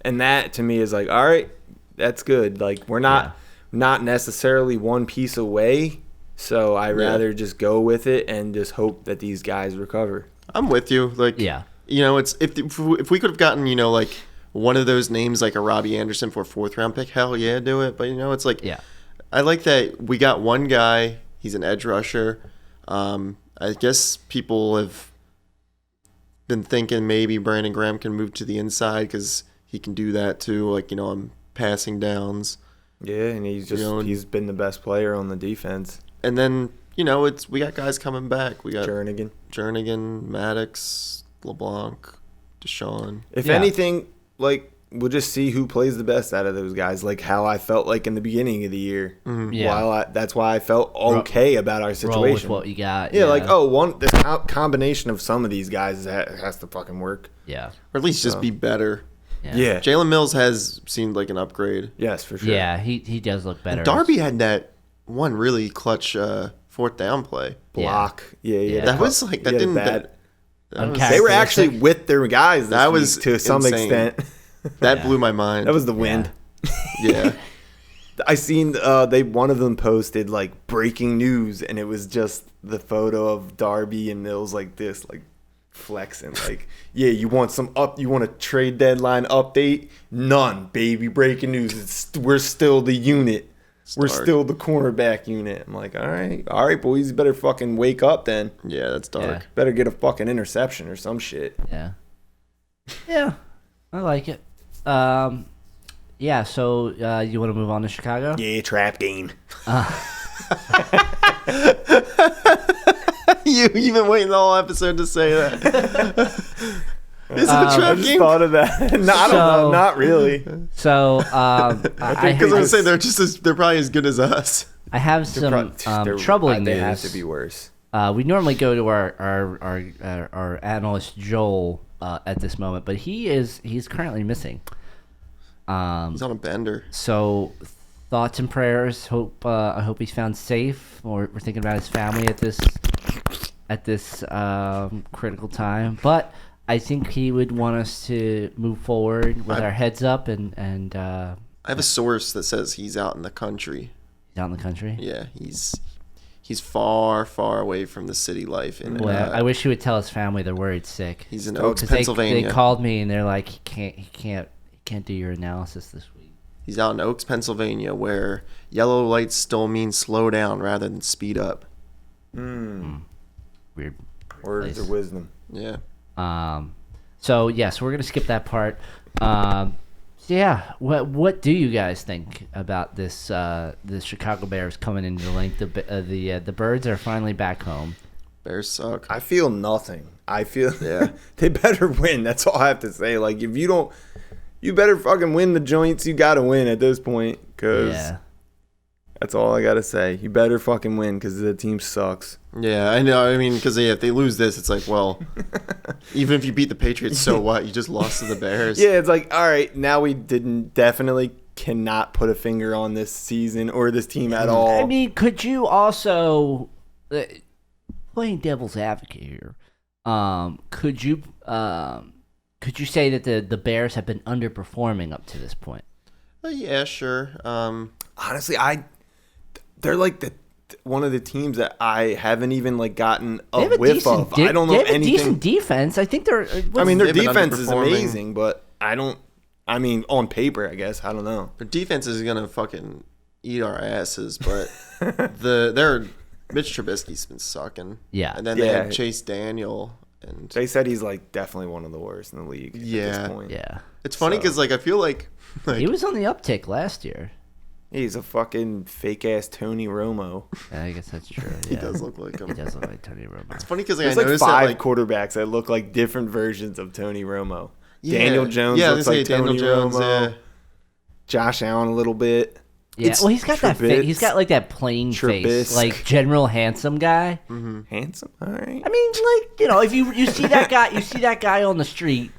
Speaker 2: and that to me is like, all right, that's good. Like we're not necessarily one piece away. So I rather just go with it and just hope that these guys recover.
Speaker 1: I'm with you. Like,
Speaker 3: Yeah.
Speaker 1: It's if we could have gotten, like one of those names, like a Robbie Anderson for a 4th round pick, hell yeah, do it. But it's like,
Speaker 3: Yeah.
Speaker 1: I like that we got one guy. He's an edge rusher. I guess people have been thinking maybe Brandon Graham can move to the inside because he can do that too. Like, on passing downs.
Speaker 2: Yeah, and he's been the best player on the defense.
Speaker 1: And then, we got guys coming back. We got
Speaker 2: Jernigan.
Speaker 1: Maddox, LeBlanc, Deshaun.
Speaker 2: If
Speaker 3: Yeah.
Speaker 2: anything, like we'll just see who plays the best out of those guys. Like how I felt like in the beginning of the year.
Speaker 3: Yeah.
Speaker 2: That's why I felt okay about our
Speaker 3: Roll
Speaker 2: situation.
Speaker 3: with what you got.
Speaker 2: Yeah, like the combination of some of these guys has to fucking work.
Speaker 3: Yeah.
Speaker 1: Or at least just be better.
Speaker 2: Yeah.
Speaker 1: Jalen Mills has seemed like an upgrade.
Speaker 2: Yes, for sure.
Speaker 3: Yeah. He does look better.
Speaker 1: Darby had that one really clutch 4th down play.
Speaker 2: Block. Yeah.
Speaker 1: That was like, that
Speaker 2: Yeah,
Speaker 1: didn't.
Speaker 2: bad.
Speaker 1: That was,
Speaker 2: They were actually with their guys.
Speaker 1: That
Speaker 2: That
Speaker 1: was
Speaker 2: was to some
Speaker 1: insane.
Speaker 2: extent.
Speaker 1: that blew my mind.
Speaker 2: That was the wind.
Speaker 1: Yeah.
Speaker 2: I seen one of them posted like breaking news, and it was just the photo of Darby and Mills like this, like flexing, like, yeah, you want a trade deadline update? None, baby. Breaking news. We're still the unit. We're
Speaker 1: Stark.
Speaker 2: still the cornerback unit. I'm like, all right, boys, you better fucking wake up then.
Speaker 1: Yeah, that's dark.
Speaker 3: Yeah.
Speaker 2: Better get a fucking interception or some shit.
Speaker 3: Yeah. Yeah. I like it. Yeah. So you want to move on to Chicago?
Speaker 2: Yeah, trap game.
Speaker 1: You've been waiting the whole episode to say that. Is it a
Speaker 2: I
Speaker 1: trap
Speaker 2: just
Speaker 1: game?
Speaker 2: thought of that. No, I don't know. Not really.
Speaker 3: So
Speaker 1: Because I'm saying they're probably as good as us.
Speaker 3: I have some troubling
Speaker 2: They
Speaker 3: news.
Speaker 2: have to be worse.
Speaker 3: We normally go to our analyst Joel at this moment, but he's currently missing.
Speaker 1: He's on a bender.
Speaker 3: So thoughts and prayers. I hope he's found safe. We're thinking about his family at this critical time. But I think he would want us to move forward with our heads up and
Speaker 1: I have a source that says he's out in the country.
Speaker 3: out in the country.
Speaker 1: Yeah, he's far, far away from the city life. And
Speaker 3: Boy, I wish he would tell his family they're worried sick.
Speaker 1: he's in Oaks,
Speaker 3: 'Cause
Speaker 1: Pennsylvania.
Speaker 3: They called me and they're like, he can't do your analysis this week.
Speaker 1: He's out in Oaks, Pennsylvania, where yellow lights still mean slow down rather than speed up.
Speaker 3: Weird.
Speaker 2: Words of wisdom.
Speaker 1: Yeah.
Speaker 3: So yes, we're gonna skip that part. So yeah, what do you guys think about this? The Chicago Bears coming into the link. The Birds are finally back home.
Speaker 1: Bears suck.
Speaker 2: I feel nothing. I feel
Speaker 1: Yeah.
Speaker 2: they better win. That's all I have to say. Like if you don't, you better fucking win the joints. You got to win at this point. Cause
Speaker 3: Yeah.
Speaker 2: that's all I gotta say. You better fucking win because the team sucks.
Speaker 1: Yeah, I know. I mean, because if they lose this, it's like, well, even if you beat the Patriots, so what? You just lost to the Bears.
Speaker 2: Yeah, it's like all right. Now we definitely cannot put a finger on this season or this team at all.
Speaker 3: I mean, could you also playing devil's advocate here? Could you say that the Bears have been underperforming up to this point?
Speaker 1: Yeah, sure.
Speaker 2: Honestly, they're like one of the teams that I haven't even like gotten
Speaker 3: They
Speaker 2: a
Speaker 3: have a
Speaker 2: whiff
Speaker 3: decent,
Speaker 2: of. I don't know
Speaker 3: they have
Speaker 2: anything.
Speaker 3: a decent defense. I think they're.
Speaker 2: I mean, their
Speaker 1: They've been
Speaker 2: defense is
Speaker 1: underperforming.
Speaker 2: amazing, but I don't. I mean, on paper, I guess I don't know.
Speaker 1: Their defense is gonna fucking eat our asses, but their Mitch Trubisky's been sucking.
Speaker 3: Yeah.
Speaker 1: And then they
Speaker 2: Yeah.
Speaker 1: had Chase Daniel, and
Speaker 2: They said he's like definitely one of the worst in the league at
Speaker 1: Yeah.
Speaker 2: this point.
Speaker 3: yeah,
Speaker 1: it's funny because like I feel like
Speaker 3: he was on the uptick last year.
Speaker 2: He's a fucking fake ass Tony Romo.
Speaker 3: I guess that's true.
Speaker 1: he
Speaker 3: Yeah.
Speaker 1: does look like him.
Speaker 3: He does look like Tony Romo.
Speaker 1: It's funny because like,
Speaker 2: There's
Speaker 1: I
Speaker 2: like
Speaker 1: noticed
Speaker 2: five
Speaker 1: that like
Speaker 2: quarterbacks that look like different versions of Tony Romo.
Speaker 1: yeah,
Speaker 2: Daniel Jones
Speaker 1: yeah, I
Speaker 2: looks
Speaker 1: was gonna
Speaker 2: like
Speaker 1: say Daniel
Speaker 2: Tony
Speaker 1: Jones.
Speaker 2: Romo.
Speaker 1: Yeah.
Speaker 2: Josh Allen a little bit.
Speaker 3: Yeah,
Speaker 2: It's
Speaker 3: well, he's got that.
Speaker 2: Trubisky.
Speaker 3: He's got like that plain face,
Speaker 2: Trubisky.
Speaker 3: like general handsome guy.
Speaker 2: Handsome, all right.
Speaker 3: I mean, like if you see that guy, you see that guy on the street,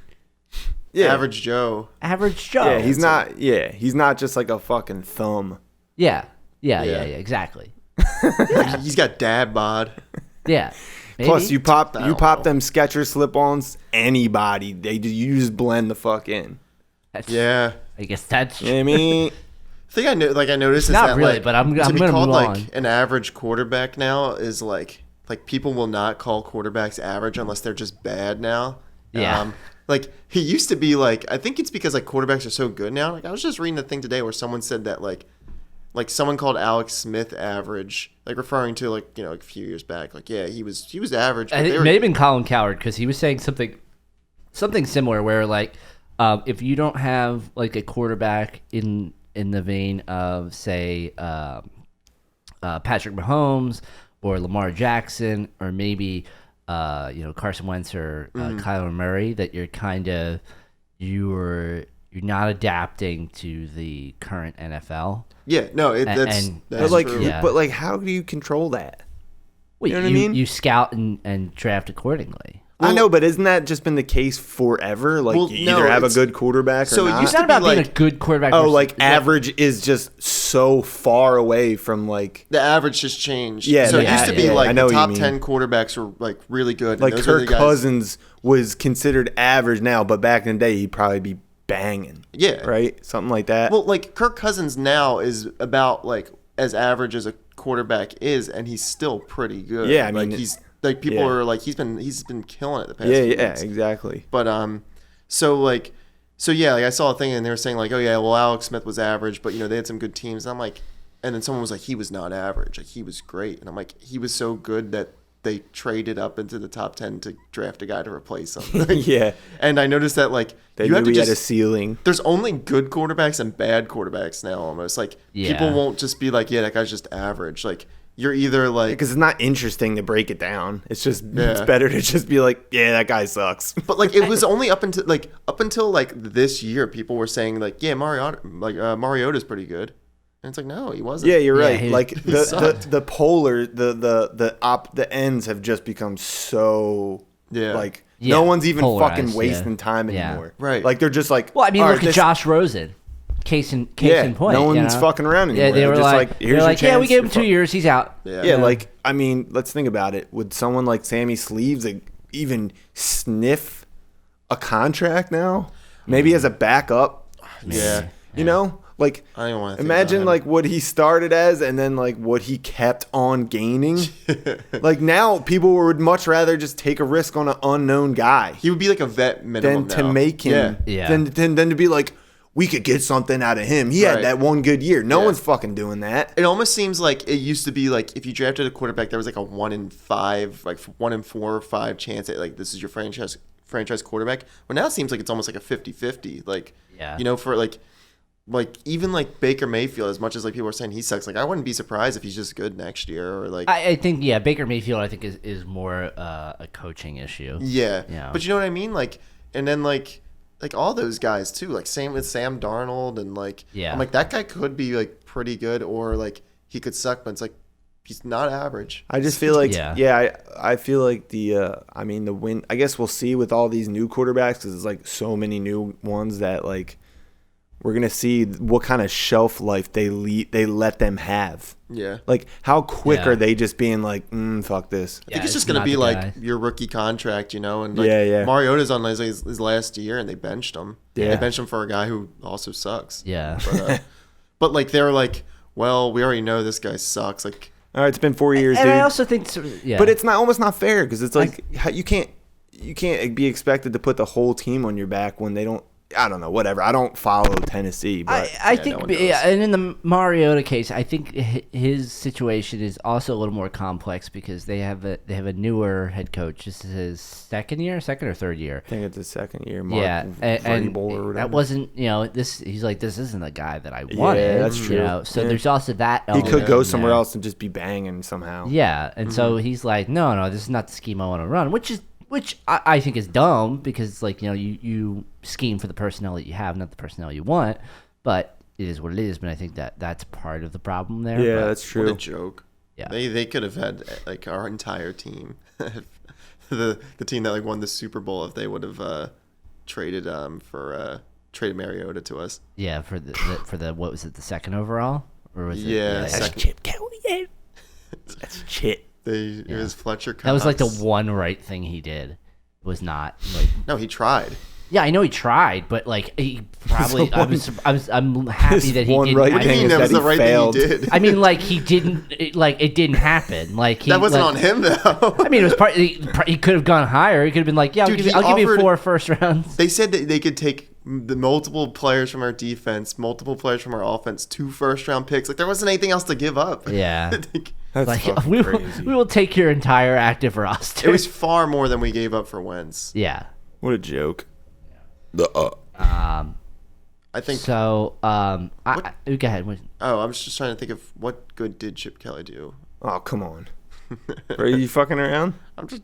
Speaker 2: Yeah,
Speaker 1: Average Joe.
Speaker 3: average Joe.
Speaker 2: Yeah, he's not. Yeah, he's not just like a fucking thumb.
Speaker 3: Yeah,
Speaker 1: Yeah.
Speaker 3: exactly.
Speaker 1: He's got dad bod.
Speaker 3: Yeah.
Speaker 2: Plus,
Speaker 3: Maybe.
Speaker 2: you pop
Speaker 1: I don't know.
Speaker 2: them Skechers slip-ons. Anybody, you just blend the fuck in.
Speaker 3: That's-
Speaker 1: Yeah.
Speaker 3: I guess that's
Speaker 2: You know what I mean?
Speaker 1: The thing I noticed is
Speaker 3: Not
Speaker 1: that
Speaker 3: really,
Speaker 1: like,
Speaker 3: but I'm
Speaker 1: to be
Speaker 3: gonna
Speaker 1: called
Speaker 3: move
Speaker 1: like
Speaker 3: on.
Speaker 1: an average quarterback now is like people will not call quarterbacks average unless they're just bad now.
Speaker 3: Yeah.
Speaker 1: Like he used to be like I think it's because like quarterbacks are so good now. Like I was just reading the thing today where someone said that like someone called Alex Smith average, like referring to like like a few years back. Like yeah, he was average. But
Speaker 3: I
Speaker 1: they
Speaker 3: think
Speaker 1: were-
Speaker 3: may have been Colin Coward because he was saying something similar where like if you don't have like a quarterback in the vein of say Patrick Mahomes or Lamar Jackson or maybe Carson Wentz or Kyler Murray, that you're not adapting to the current NFL.
Speaker 1: yeah, no,
Speaker 3: and-
Speaker 1: that's
Speaker 2: But like,
Speaker 1: true.
Speaker 3: yeah.
Speaker 2: but like, how do you control that?
Speaker 3: Well,
Speaker 2: You know what I mean?
Speaker 3: You scout and draft accordingly.
Speaker 2: I know, but isn't that just been the case forever? Like,
Speaker 1: Well,
Speaker 2: you
Speaker 1: no,
Speaker 2: either have a
Speaker 1: it's-
Speaker 2: good quarterback or
Speaker 1: so it
Speaker 2: not.
Speaker 1: used
Speaker 3: It's not
Speaker 1: to be
Speaker 3: about being a
Speaker 1: like-
Speaker 3: good quarterback.
Speaker 2: Oh,
Speaker 3: versus-
Speaker 2: like average is just so far away from like
Speaker 1: the average has changed.
Speaker 2: Yeah,
Speaker 1: so it
Speaker 2: yeah,
Speaker 1: used to be
Speaker 3: yeah,
Speaker 1: like
Speaker 2: I know
Speaker 1: the
Speaker 2: what you
Speaker 1: top
Speaker 2: mean.
Speaker 1: 10 quarterbacks were like really good. and
Speaker 2: like
Speaker 1: those are the
Speaker 2: Kirk
Speaker 1: guys-
Speaker 2: Cousins was considered average now, but back in the day he'd probably be banging.
Speaker 1: Yeah.
Speaker 2: Right? Something like that.
Speaker 1: Well, like Kirk Cousins now is about like as average as a quarterback is, and he's still pretty good.
Speaker 2: Yeah, I mean,
Speaker 1: like he's like people
Speaker 2: yeah.
Speaker 1: are like he's been killing it the past.
Speaker 2: yeah,
Speaker 1: few
Speaker 2: yeah,
Speaker 1: months.
Speaker 2: exactly.
Speaker 1: But so yeah, like I saw a thing and they were saying like, oh yeah, well Alex Smith was average, but they had some good teams. And I'm like, and then someone was like, he was not average, like he was great, and I'm like, he was so good that they traded up into the top 10 to draft a guy to replace him.
Speaker 2: Yeah.
Speaker 1: And I noticed that like
Speaker 2: They
Speaker 1: you
Speaker 2: knew
Speaker 1: have to
Speaker 2: he had a
Speaker 1: just
Speaker 2: ceiling.
Speaker 1: there's only good quarterbacks and bad quarterbacks now almost. Like people
Speaker 3: Yeah.
Speaker 1: won't just be like, yeah, that guy's just average. Like you're either like
Speaker 2: Because it's not interesting to break it down. It's just it's
Speaker 1: Yeah.
Speaker 2: better to just be like, yeah, that guy sucks.
Speaker 1: but like it was only up until like this year people were saying like, yeah, Mariota's pretty good. And it's like, no, he wasn't.
Speaker 2: Yeah, you're
Speaker 3: Yeah,
Speaker 2: right.
Speaker 3: he-
Speaker 2: Like
Speaker 1: he
Speaker 2: the
Speaker 1: sucked.
Speaker 2: the polar the ends have just become so
Speaker 1: Yeah.
Speaker 2: like
Speaker 3: Yeah,
Speaker 2: no one's even
Speaker 3: polarized,
Speaker 2: fucking
Speaker 3: yeah.
Speaker 2: wasting time
Speaker 3: Yeah.
Speaker 2: anymore.
Speaker 1: Right.
Speaker 2: Like they're just like,
Speaker 3: Well, I mean,
Speaker 2: all
Speaker 3: look
Speaker 2: right,
Speaker 3: at
Speaker 2: this-
Speaker 3: Josh Rosen. Case in point.
Speaker 2: no
Speaker 3: you
Speaker 2: one's
Speaker 3: know?
Speaker 2: fucking around anymore.
Speaker 3: Yeah, they
Speaker 2: They're
Speaker 3: were
Speaker 2: just
Speaker 3: like,
Speaker 2: here's your
Speaker 3: yeah, we
Speaker 2: chance.
Speaker 3: gave him
Speaker 2: You're
Speaker 3: 2
Speaker 2: fu-
Speaker 3: years. He's out.
Speaker 2: Yeah, like I mean, let's think about it. Would someone like Sammy Sleeves like, even sniff a contract now? Maybe as a backup.
Speaker 1: Yeah.
Speaker 2: You know, like
Speaker 1: I don't want to
Speaker 2: imagine like what he started as and then like what he kept on gaining. Like now people would much rather just take a risk on an unknown guy
Speaker 1: he would be like a vet minimum
Speaker 2: than to
Speaker 1: now.
Speaker 2: make him
Speaker 3: Yeah.
Speaker 2: than to be like we could get something out of him. He had
Speaker 1: Right.
Speaker 2: that one good year. No
Speaker 1: Yeah.
Speaker 2: one's fucking doing that.
Speaker 1: It almost seems like it used to be like if you drafted a quarterback, there was like a 1 in 5, like 1 in 4 or 5 chance that like this is your franchise quarterback. But now it seems like it's almost like a 50-50. Like,
Speaker 3: Yeah.
Speaker 1: you know, for like even like Baker Mayfield, as much as like people are saying he sucks, like I wouldn't be surprised if he's just good next year or like
Speaker 3: I think Baker Mayfield I think is more a coaching issue.
Speaker 1: yeah.
Speaker 3: Yeah.
Speaker 1: But you know what I mean? Like, and then like all those guys too. Like same with Sam Darnold and like
Speaker 3: Yeah.
Speaker 1: I'm like that guy could be like pretty good or like he could suck, but it's like he's not average.
Speaker 2: I just feel like
Speaker 3: Yeah.
Speaker 2: I feel like the win. I guess we'll see with all these new quarterbacks because there's like so many new ones that like we're gonna see what kind of shelf life they let them have.
Speaker 1: Yeah.
Speaker 2: Like how quick
Speaker 3: Yeah.
Speaker 2: are they just being like, fuck this?
Speaker 1: I think it's just gonna be like your rookie contract, you know, and like
Speaker 2: Yeah.
Speaker 1: Mariota's on his last year, and they benched him.
Speaker 2: Yeah.
Speaker 1: They benched him for a guy who also sucks.
Speaker 3: Yeah.
Speaker 1: But like they were like, well, we already know this guy sucks. Like,
Speaker 2: All right, it's been 4 years,
Speaker 3: And
Speaker 2: dude.
Speaker 3: I also think
Speaker 2: But it's almost not fair because it's like you can't be expected to put the whole team on your back when they don't. I don't know, whatever. I don't follow Tennessee, but
Speaker 3: I
Speaker 1: yeah,
Speaker 3: think,
Speaker 1: no one does.
Speaker 3: and in the Mariota case, I think his situation is also a little more complex because they have a newer head coach. This is his second or third year.
Speaker 2: I think it's the second year. Mark
Speaker 3: Yeah, and
Speaker 2: Vrabel or whatever.
Speaker 3: that wasn't this. He's like, this isn't the guy that I wanted.
Speaker 2: that's true.
Speaker 3: You know? So
Speaker 2: Yeah.
Speaker 3: there's also that.
Speaker 2: He
Speaker 3: Element
Speaker 2: could go
Speaker 3: in
Speaker 2: somewhere
Speaker 3: there.
Speaker 2: else and just be banging somehow.
Speaker 3: Yeah, and so he's like, no, this is not the scheme I want to run, which I think is dumb because like you scheme for the personnel that you have, not the personnel you want. But it is what it is. But I think that's part of the problem there.
Speaker 2: Yeah,
Speaker 3: but,
Speaker 2: that's
Speaker 1: what a
Speaker 2: true.
Speaker 1: joke.
Speaker 3: Yeah.
Speaker 1: They could have had like our entire team, the team that like won the Super Bowl if they would have traded Mariota to us.
Speaker 3: yeah, for the what was it, the second overall, or was it?
Speaker 1: Yeah,
Speaker 2: That's
Speaker 1: second.
Speaker 2: Chip Kelly. That's Chip.
Speaker 1: It was Fletcher Cox.
Speaker 3: That was like the one right thing he did. Was not like.
Speaker 1: No, he tried.
Speaker 3: Yeah, I know he tried, but like he probably. I'm happy
Speaker 2: His
Speaker 3: that he
Speaker 2: one
Speaker 3: didn't.
Speaker 2: right
Speaker 1: What do you
Speaker 2: thing
Speaker 1: mean
Speaker 2: is
Speaker 1: that
Speaker 2: that
Speaker 1: was
Speaker 2: he
Speaker 1: the right
Speaker 2: failed.
Speaker 1: thing he did?
Speaker 3: I mean, like he didn't. It didn't happen. Like he.
Speaker 1: that wasn't
Speaker 3: like,
Speaker 1: on him though.
Speaker 3: I mean, it was part. He could have gone higher. He could have been like, yeah,
Speaker 1: Dude,
Speaker 3: I'll give you
Speaker 1: offered-
Speaker 3: 4 first rounds.
Speaker 1: They said that they could take the multiple players from our defense, multiple players from our offense, 2 first-round picks. Like there wasn't anything else to give up.
Speaker 3: Yeah.
Speaker 2: That's
Speaker 3: Like
Speaker 2: fucking
Speaker 3: we
Speaker 2: crazy.
Speaker 3: will take your entire active roster.
Speaker 1: It was far more than we gave up for Wentz.
Speaker 3: yeah.
Speaker 2: What a joke.
Speaker 1: I think.
Speaker 3: So go ahead.
Speaker 1: Oh, I was just trying to think of what good did Chip Kelly do.
Speaker 2: Oh, come on. Are you fucking around?
Speaker 1: I'm just.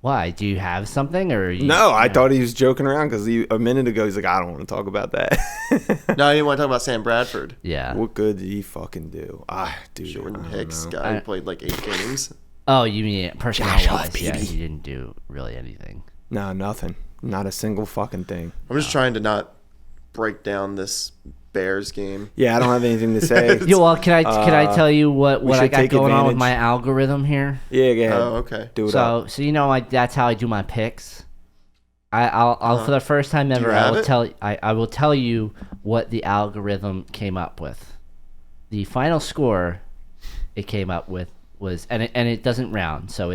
Speaker 3: Why? Do you have something or? You,
Speaker 2: No, I thought he was joking around because a minute ago he's like, I don't want to talk about that.
Speaker 1: No, I didn't want to talk about Sam Bradford.
Speaker 3: Yeah.
Speaker 2: What good did he fucking do? Dude,
Speaker 1: Jordan
Speaker 2: I don't
Speaker 1: Hicks,
Speaker 2: know.
Speaker 1: guy who played like 8 games.
Speaker 3: Oh, you mean personnel
Speaker 2: Josh
Speaker 3: wise?
Speaker 2: Allen,
Speaker 3: Yeah,
Speaker 2: baby.
Speaker 3: you didn't do really anything.
Speaker 2: No, nothing. Not a single fucking thing.
Speaker 1: I'm just trying to not break down this Bears game.
Speaker 2: Yeah, I don't have anything to say.
Speaker 3: Yeah, well, can I tell you what I
Speaker 2: should
Speaker 3: got
Speaker 2: take
Speaker 3: going on with
Speaker 2: advantage.
Speaker 3: my algorithm here?
Speaker 2: Yeah, go ahead.
Speaker 1: Oh, okay.
Speaker 2: Do it up.
Speaker 3: So that's how I do my picks. I'll for the first time ever
Speaker 1: you
Speaker 3: I
Speaker 1: have
Speaker 3: will
Speaker 1: it?
Speaker 3: I will tell you what the algorithm came up with. The final score it came up with was and it doesn't round, so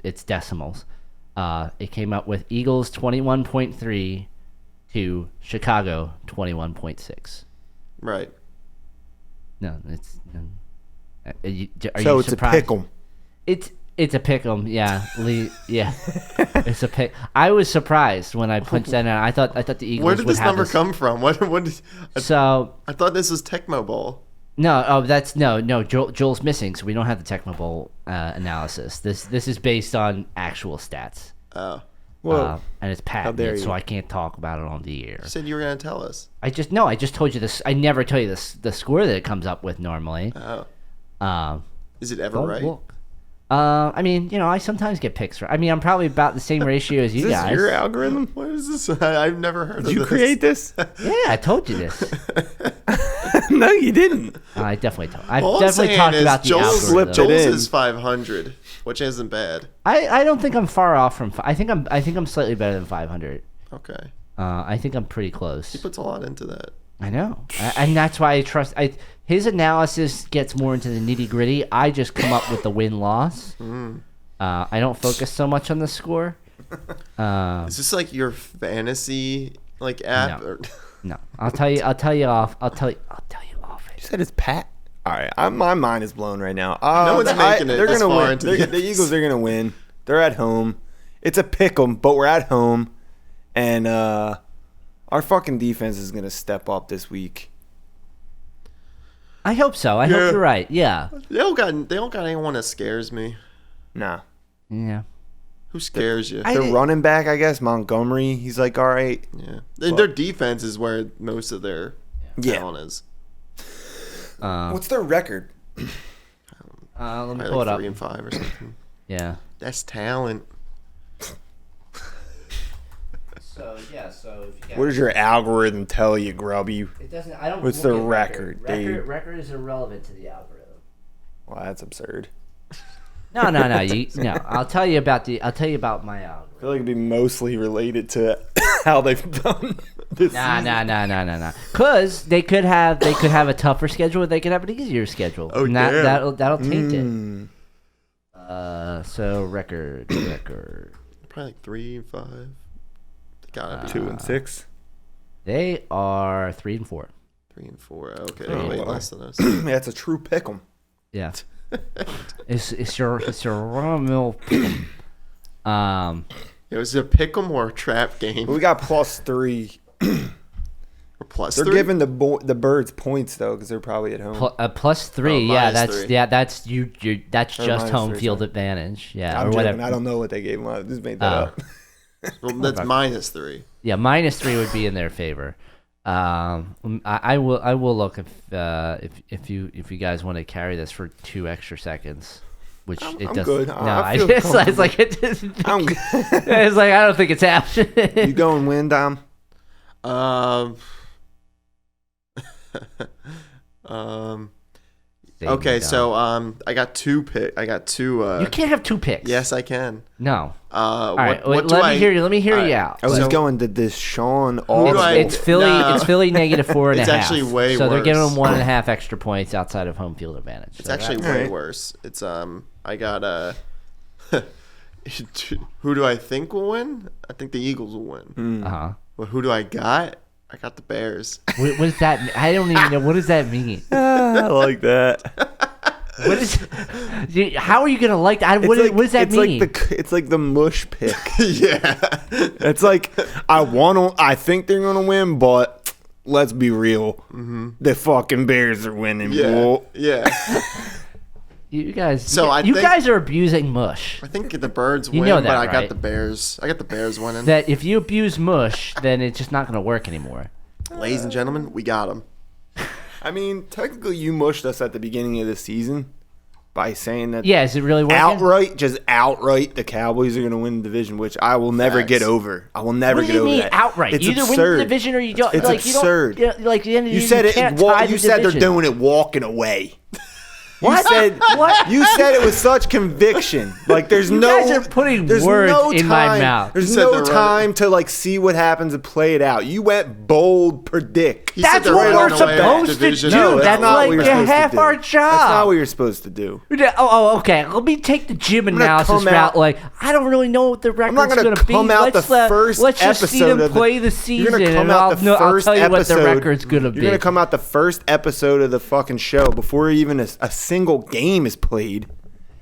Speaker 3: it's decimals. It came up with Eagles 21.3 to Chicago 21.6.
Speaker 1: Right.
Speaker 3: No, it's. Are
Speaker 2: So
Speaker 3: you
Speaker 2: it's
Speaker 3: surprised?
Speaker 2: a pick'em.
Speaker 3: It's It's a pick 'em, yeah. Yeah, it's a pick. I was surprised when I punched that in. I thought the Eagles
Speaker 1: Where did
Speaker 3: would
Speaker 1: this
Speaker 3: have
Speaker 1: number
Speaker 3: this.
Speaker 1: come from? What
Speaker 3: So
Speaker 1: I thought this was Tecmo Bowl.
Speaker 3: no, oh that's no. Joel's missing, so we don't have the Tecmo Bowl analysis. This is based on actual stats.
Speaker 1: Oh.
Speaker 2: Whoa.
Speaker 3: And it's
Speaker 2: dare
Speaker 3: patented, so
Speaker 2: you.
Speaker 3: I can't talk about it on the air.
Speaker 1: You said you were gonna tell us.
Speaker 3: I just told you this. I never tell you this the score that it comes up with normally.
Speaker 1: Oh. Is it ever
Speaker 3: Don't
Speaker 1: right?
Speaker 3: look. I mean, I sometimes get picks right. I mean, I'm probably about the same ratio as you
Speaker 2: Is this
Speaker 3: guys.
Speaker 2: your algorithm?
Speaker 1: What is this? I've never heard of
Speaker 2: Did you
Speaker 1: this.
Speaker 2: create this?
Speaker 3: Yeah, I told you this.
Speaker 2: No, you didn't.
Speaker 3: I definitely told. I've
Speaker 1: All I'm
Speaker 3: definitely
Speaker 1: saying
Speaker 3: talked
Speaker 1: is
Speaker 3: about the
Speaker 1: Joel
Speaker 3: algorithm.
Speaker 2: slipped
Speaker 1: Joel's
Speaker 2: it in.
Speaker 1: is 500, which isn't bad.
Speaker 3: I don't think I'm far off from. I think I'm slightly better than 500.
Speaker 1: Okay.
Speaker 3: I think I'm pretty close.
Speaker 1: He puts a lot into that.
Speaker 3: I know, and that's why I trust. His analysis gets more into the nitty gritty. I just come up with the win loss. I don't focus so much on the score.
Speaker 1: Is this like your fantasy app?
Speaker 3: No.
Speaker 1: Or
Speaker 3: No, I'll tell you off. I'll tell you off
Speaker 2: You
Speaker 3: it.
Speaker 2: said it's Pat. All right, my mind is blown right now.
Speaker 1: No one's making it
Speaker 2: They're
Speaker 1: this
Speaker 2: gonna
Speaker 1: far
Speaker 2: win.
Speaker 1: into the
Speaker 2: The Eagles are gonna win. They're at home. It's a pick 'em, but we're at home, and our fucking defense is gonna step up this week.
Speaker 3: I hope so. I
Speaker 1: Yeah.
Speaker 3: hope you're right. Yeah.
Speaker 1: they don't got anyone that scares me.
Speaker 2: Nah,
Speaker 3: Yeah.
Speaker 1: Who scares you?
Speaker 2: the running back, I guess Montgomery. He's like, all right.
Speaker 1: Yeah. Their defense is where most of their talent is.
Speaker 2: What's their record?
Speaker 3: Let me
Speaker 1: Probably
Speaker 3: pull it up.
Speaker 1: 3-5 or something.
Speaker 3: Yeah.
Speaker 1: That's talent.
Speaker 3: So if you
Speaker 2: What does your algorithm tell you, Grubby?
Speaker 3: It doesn't. I don't.
Speaker 2: What's
Speaker 3: look
Speaker 2: the
Speaker 3: at
Speaker 2: record, Dave?
Speaker 3: Record is irrelevant to the algorithm.
Speaker 2: Well, that's absurd.
Speaker 3: No. No. I'll tell you about my
Speaker 2: I
Speaker 3: algorithm.
Speaker 2: feel like it'd be mostly related to how they've done this.
Speaker 3: Nah. Because they could have a tougher schedule, or they could have an easier schedule.
Speaker 1: Oh,
Speaker 3: and
Speaker 1: damn.
Speaker 3: that'll taint
Speaker 2: Mm.
Speaker 3: it. So record.
Speaker 1: Probably 3-5. They gotta be
Speaker 2: 2-6.
Speaker 3: They are 3-4.
Speaker 1: 3-4. Okay,
Speaker 2: Oh,
Speaker 1: way
Speaker 2: wow.
Speaker 1: less than us.
Speaker 2: That's a true pick 'em.
Speaker 3: Yeah. it's your run-of-the-mill pick 'em.
Speaker 1: It was a pick 'em or a trap game.
Speaker 2: We got +3.
Speaker 1: Or plus
Speaker 2: They're
Speaker 1: 3.
Speaker 2: giving the Birds points though, because they're probably at home.
Speaker 3: +3.
Speaker 1: Oh,
Speaker 3: Yeah,
Speaker 1: minus 3.
Speaker 3: that's you. That's
Speaker 2: Or
Speaker 3: just
Speaker 2: minus
Speaker 3: home
Speaker 2: 3,
Speaker 3: field
Speaker 2: sorry.
Speaker 3: advantage. Yeah,
Speaker 2: I'm
Speaker 3: or
Speaker 2: joking.
Speaker 3: whatever.
Speaker 2: I don't know what they gave them. I just made that
Speaker 3: Oh.
Speaker 2: up.
Speaker 1: Well, that's -3.
Speaker 3: Yeah, -3 would be in their favor. I will look if you guys want to carry this for 2 extra seconds, which
Speaker 2: I'm
Speaker 3: it doesn't.
Speaker 2: good.
Speaker 3: No,
Speaker 2: I
Speaker 3: I
Speaker 2: feel
Speaker 3: just it's like it just,
Speaker 2: I'm good.
Speaker 3: it's like I don't think it's happening.
Speaker 2: You going win, Dom?
Speaker 1: Okay, so I got 2 pick. I got 2.
Speaker 3: you can't have 2 picks.
Speaker 1: Yes, I can.
Speaker 3: No.
Speaker 1: All
Speaker 3: right, wait, let me hear you. Let me hear you out.
Speaker 2: I was
Speaker 1: So-
Speaker 2: going to this Sean
Speaker 1: do
Speaker 2: all
Speaker 1: I-
Speaker 3: It's Philly.
Speaker 1: No.
Speaker 3: It's Philly -4.5.
Speaker 1: It's actually way
Speaker 3: So they're giving
Speaker 1: worse.
Speaker 3: them 1.5 extra points outside of home field advantage.
Speaker 1: It's
Speaker 3: So
Speaker 1: actually
Speaker 3: that's-
Speaker 1: way
Speaker 2: Alright.
Speaker 1: worse. It's I got who do I think will win? I think the Eagles will win.
Speaker 3: Uh-huh.
Speaker 1: But who do I got? I got the Bears.
Speaker 3: What does that mean? I don't even know. What does that mean?
Speaker 2: I like that.
Speaker 3: What is? How are you gonna like that? What does that
Speaker 2: it's
Speaker 3: mean?
Speaker 2: It's like the mush pick.
Speaker 1: Yeah.
Speaker 2: It's like I think they're gonna win, but let's be real. The fucking Bears are winning,
Speaker 1: Yeah.
Speaker 2: boy.
Speaker 1: Yeah.
Speaker 3: you guys.
Speaker 1: So I
Speaker 3: you
Speaker 1: think-
Speaker 3: guys are abusing mush.
Speaker 1: I think the Birds
Speaker 3: You
Speaker 1: win,
Speaker 3: know that,
Speaker 1: but I got
Speaker 3: right?
Speaker 1: the Bears. I got the Bears winning.
Speaker 3: That if you abuse mush, then it's just not gonna work anymore.
Speaker 1: Ladies and gentlemen, we got them.
Speaker 2: I mean, technically, you mushed us at the beginning of the season by saying that
Speaker 3: Yeah, is it really working?
Speaker 2: outright, the Cowboys are gonna win the division, which I will never
Speaker 1: Facts.
Speaker 2: get over. I will never
Speaker 3: What do
Speaker 2: get
Speaker 3: you
Speaker 2: over
Speaker 3: mean
Speaker 2: that.
Speaker 3: outright?
Speaker 2: It's
Speaker 3: You either
Speaker 2: absurd.
Speaker 3: win the division or you don't.
Speaker 2: It's
Speaker 3: like,
Speaker 2: absurd.
Speaker 3: You don't, like the end of the
Speaker 2: You
Speaker 3: year,
Speaker 2: said
Speaker 3: can't
Speaker 2: it.
Speaker 3: tie
Speaker 2: You
Speaker 3: the
Speaker 2: said they're
Speaker 3: division.
Speaker 2: doing it walking away.
Speaker 3: What?
Speaker 2: You said
Speaker 3: What?
Speaker 2: You said it with such conviction. Like there's
Speaker 3: You
Speaker 2: no.
Speaker 3: guys are putting
Speaker 2: there's
Speaker 3: words
Speaker 2: no
Speaker 3: in my
Speaker 2: time-
Speaker 3: mouth.
Speaker 2: There's
Speaker 1: You said
Speaker 2: no
Speaker 1: they're
Speaker 2: time to like see what happens and play it out. You went bold, predict.
Speaker 1: He said
Speaker 3: That's
Speaker 1: they're
Speaker 3: what
Speaker 1: right
Speaker 3: we're
Speaker 1: on the way out
Speaker 3: supposed to
Speaker 1: division.
Speaker 3: do.
Speaker 2: No,
Speaker 3: That's
Speaker 2: not
Speaker 3: like
Speaker 2: what you're
Speaker 3: a
Speaker 2: supposed to
Speaker 3: half
Speaker 2: do.
Speaker 3: our job.
Speaker 2: That's not what you're supposed to do.
Speaker 3: Okay. Let me take the gym
Speaker 2: gonna
Speaker 3: analysis
Speaker 2: come
Speaker 3: route.
Speaker 2: out-
Speaker 3: Like, I don't really know what the
Speaker 2: I'm
Speaker 3: record's
Speaker 2: not
Speaker 3: going
Speaker 2: gonna
Speaker 3: to be.
Speaker 2: come out
Speaker 3: Let's
Speaker 2: the first
Speaker 3: let's just see
Speaker 2: episode
Speaker 3: them
Speaker 2: of the-
Speaker 3: play the
Speaker 2: You're
Speaker 3: season,
Speaker 2: gonna come
Speaker 3: and
Speaker 2: out the
Speaker 3: I'll
Speaker 2: first
Speaker 3: tell you what the
Speaker 2: episode.
Speaker 3: record's going to be.
Speaker 2: You're gonna come out the first episode of the fucking show before even a single game is played,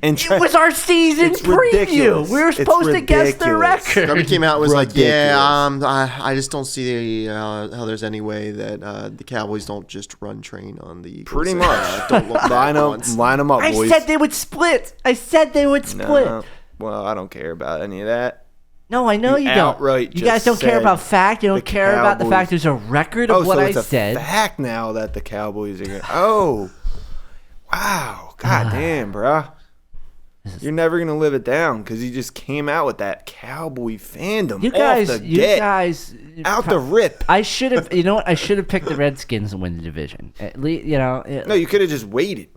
Speaker 2: And
Speaker 3: It was our season
Speaker 2: It's
Speaker 3: preview.
Speaker 2: ridiculous.
Speaker 3: We were
Speaker 2: It's
Speaker 3: supposed to guess the
Speaker 2: ridiculous.
Speaker 3: record.
Speaker 1: Scrubby came out and was like, yeah,
Speaker 2: Ridiculous.
Speaker 1: I just don't see how there's any way that the Cowboys don't just run train on the Eagles.
Speaker 2: Pretty
Speaker 1: And,
Speaker 2: much.
Speaker 1: don't look
Speaker 2: line
Speaker 1: back
Speaker 2: them,
Speaker 1: once.
Speaker 2: line 'em up,
Speaker 3: I
Speaker 2: boys.
Speaker 3: said they would split.
Speaker 2: No, well, I don't care about any of that.
Speaker 3: No, I know
Speaker 2: You
Speaker 3: you don't.
Speaker 2: outright
Speaker 3: You guys
Speaker 2: just
Speaker 3: don't care
Speaker 2: said
Speaker 3: about fact. You don't
Speaker 2: the
Speaker 3: care about the
Speaker 2: Cowboys-
Speaker 3: fact there's a record of
Speaker 2: Oh,
Speaker 3: what
Speaker 2: so
Speaker 3: I
Speaker 2: it's a
Speaker 3: said.
Speaker 2: fact now that the Cowboys are going to... Oh. Wow. God damn, bruh. You're never going to live it down because you just came out with that Cowboy fandom
Speaker 3: You guys,
Speaker 2: off the
Speaker 3: you
Speaker 2: get.
Speaker 3: guys,
Speaker 2: Out the rip.
Speaker 3: I should have. You know what? I should have picked the Redskins to win the division. At least, you know.
Speaker 2: No, you could have just waited.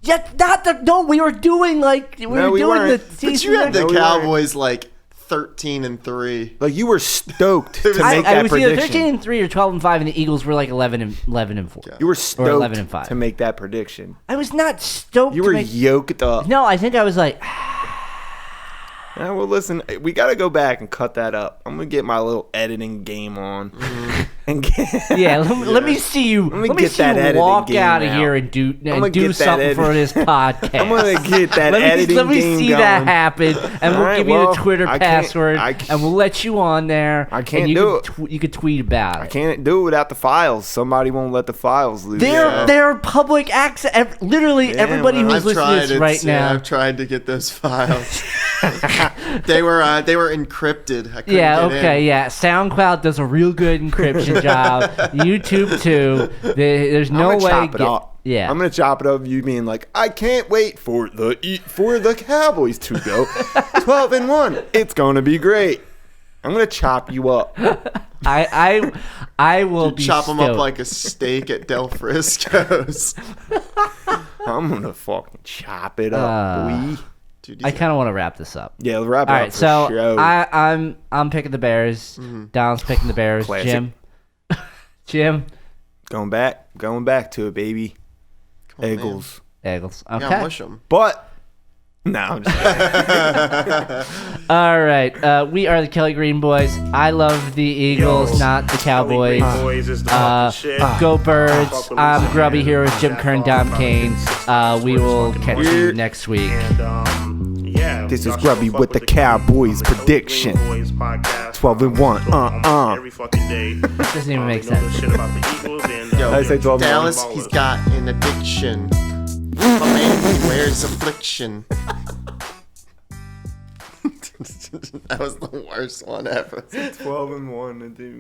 Speaker 3: Yeah, not the. No, we were doing like we
Speaker 2: No,
Speaker 3: were
Speaker 2: we
Speaker 3: doing
Speaker 2: weren't.
Speaker 3: the
Speaker 2: But
Speaker 3: season.
Speaker 1: You had the
Speaker 2: No, we weren't.
Speaker 1: Cowboys like 13-3.
Speaker 2: Like, you were stoked to make
Speaker 3: I
Speaker 2: that
Speaker 3: was either
Speaker 2: prediction.
Speaker 3: 13-3 or 12-5, and the Eagles were like 11-4.
Speaker 2: You were
Speaker 3: Or
Speaker 2: stoked
Speaker 3: 11-5.
Speaker 2: to make that prediction.
Speaker 3: I was not stoked.
Speaker 2: You
Speaker 3: to
Speaker 2: were
Speaker 3: make,
Speaker 2: yoked up.
Speaker 3: No, I think I was like,
Speaker 2: Yeah, well, listen, we got to go back and cut that up. I'm going to get my little editing game on. And get,
Speaker 3: yeah. Let me see you.
Speaker 2: me
Speaker 3: Let me
Speaker 2: get
Speaker 3: see
Speaker 2: that
Speaker 3: you
Speaker 2: editing
Speaker 3: walk
Speaker 2: game
Speaker 3: out of
Speaker 2: out.
Speaker 3: here and do
Speaker 2: gonna
Speaker 3: do
Speaker 2: get that
Speaker 3: something
Speaker 2: edit-
Speaker 3: for this podcast.
Speaker 2: I'm going to get that
Speaker 3: let
Speaker 2: editing
Speaker 3: me
Speaker 2: game
Speaker 3: see
Speaker 2: going.
Speaker 3: that happen, and we'll
Speaker 2: Alright,
Speaker 3: give you
Speaker 2: well,
Speaker 3: the Twitter
Speaker 2: I can't-
Speaker 3: password, and we'll let you on there.
Speaker 2: I can't
Speaker 3: and you
Speaker 2: do
Speaker 3: can you could tweet about it.
Speaker 2: I can't do it without the files. Somebody won't let the files loose.
Speaker 3: They're public access. Literally,
Speaker 2: Yeah,
Speaker 3: everybody
Speaker 2: well,
Speaker 3: who's listening to this right now.
Speaker 1: I've tried to get those files. they were encrypted. I couldn't
Speaker 3: Yeah,
Speaker 1: get
Speaker 3: okay,
Speaker 1: in.
Speaker 3: yeah. SoundCloud does a real good encryption job. YouTube too. There's no
Speaker 2: I'm gonna
Speaker 3: way.
Speaker 2: chop it up.
Speaker 3: Yeah.
Speaker 2: I'm gonna chop it up. You being like, I can't wait for the Cowboys to go 12-1. It's gonna be great. I'm gonna chop you up.
Speaker 3: I will be
Speaker 1: Chop them up
Speaker 3: stoked.
Speaker 1: like a steak at Del Frisco's.
Speaker 2: I'm gonna fucking chop it up, boy.
Speaker 1: Dude,
Speaker 3: I kind of want to wrap this up.
Speaker 2: Yeah, wrap it
Speaker 3: All
Speaker 2: up
Speaker 3: right,
Speaker 2: for
Speaker 3: so
Speaker 2: show.
Speaker 3: I'm picking the Bears. Don's picking the Bears.
Speaker 2: Classic.
Speaker 3: Jim,
Speaker 2: going back to it, baby.
Speaker 1: on,
Speaker 2: Eagles.
Speaker 3: Eagles.
Speaker 1: yeah,
Speaker 3: Okay.
Speaker 1: mush them.
Speaker 2: But no, I'm just kidding.
Speaker 3: All right. We are the Kelly Green Boys. I love the Eagles, not the Cowboys.
Speaker 5: Boys is the fucking shit.
Speaker 3: Go Birds.
Speaker 5: Fuck with
Speaker 3: I'm
Speaker 5: Luciano.
Speaker 3: Grubby here with Jim Kern, Dom Kane. We will catch you next week.
Speaker 5: And yeah,
Speaker 2: This is
Speaker 5: y'all should
Speaker 2: Grubby
Speaker 5: fuck
Speaker 2: with the Cowboys prediction. 12-1.
Speaker 5: Every fucking day.
Speaker 3: Doesn't even make
Speaker 5: They know the
Speaker 3: sense.
Speaker 5: shit about the Eagles and
Speaker 1: Yo,
Speaker 2: I say 12-1.
Speaker 1: Dallas, he's got an addiction. My man, he wears affliction. That was the worst one ever.
Speaker 2: 12-1, dude.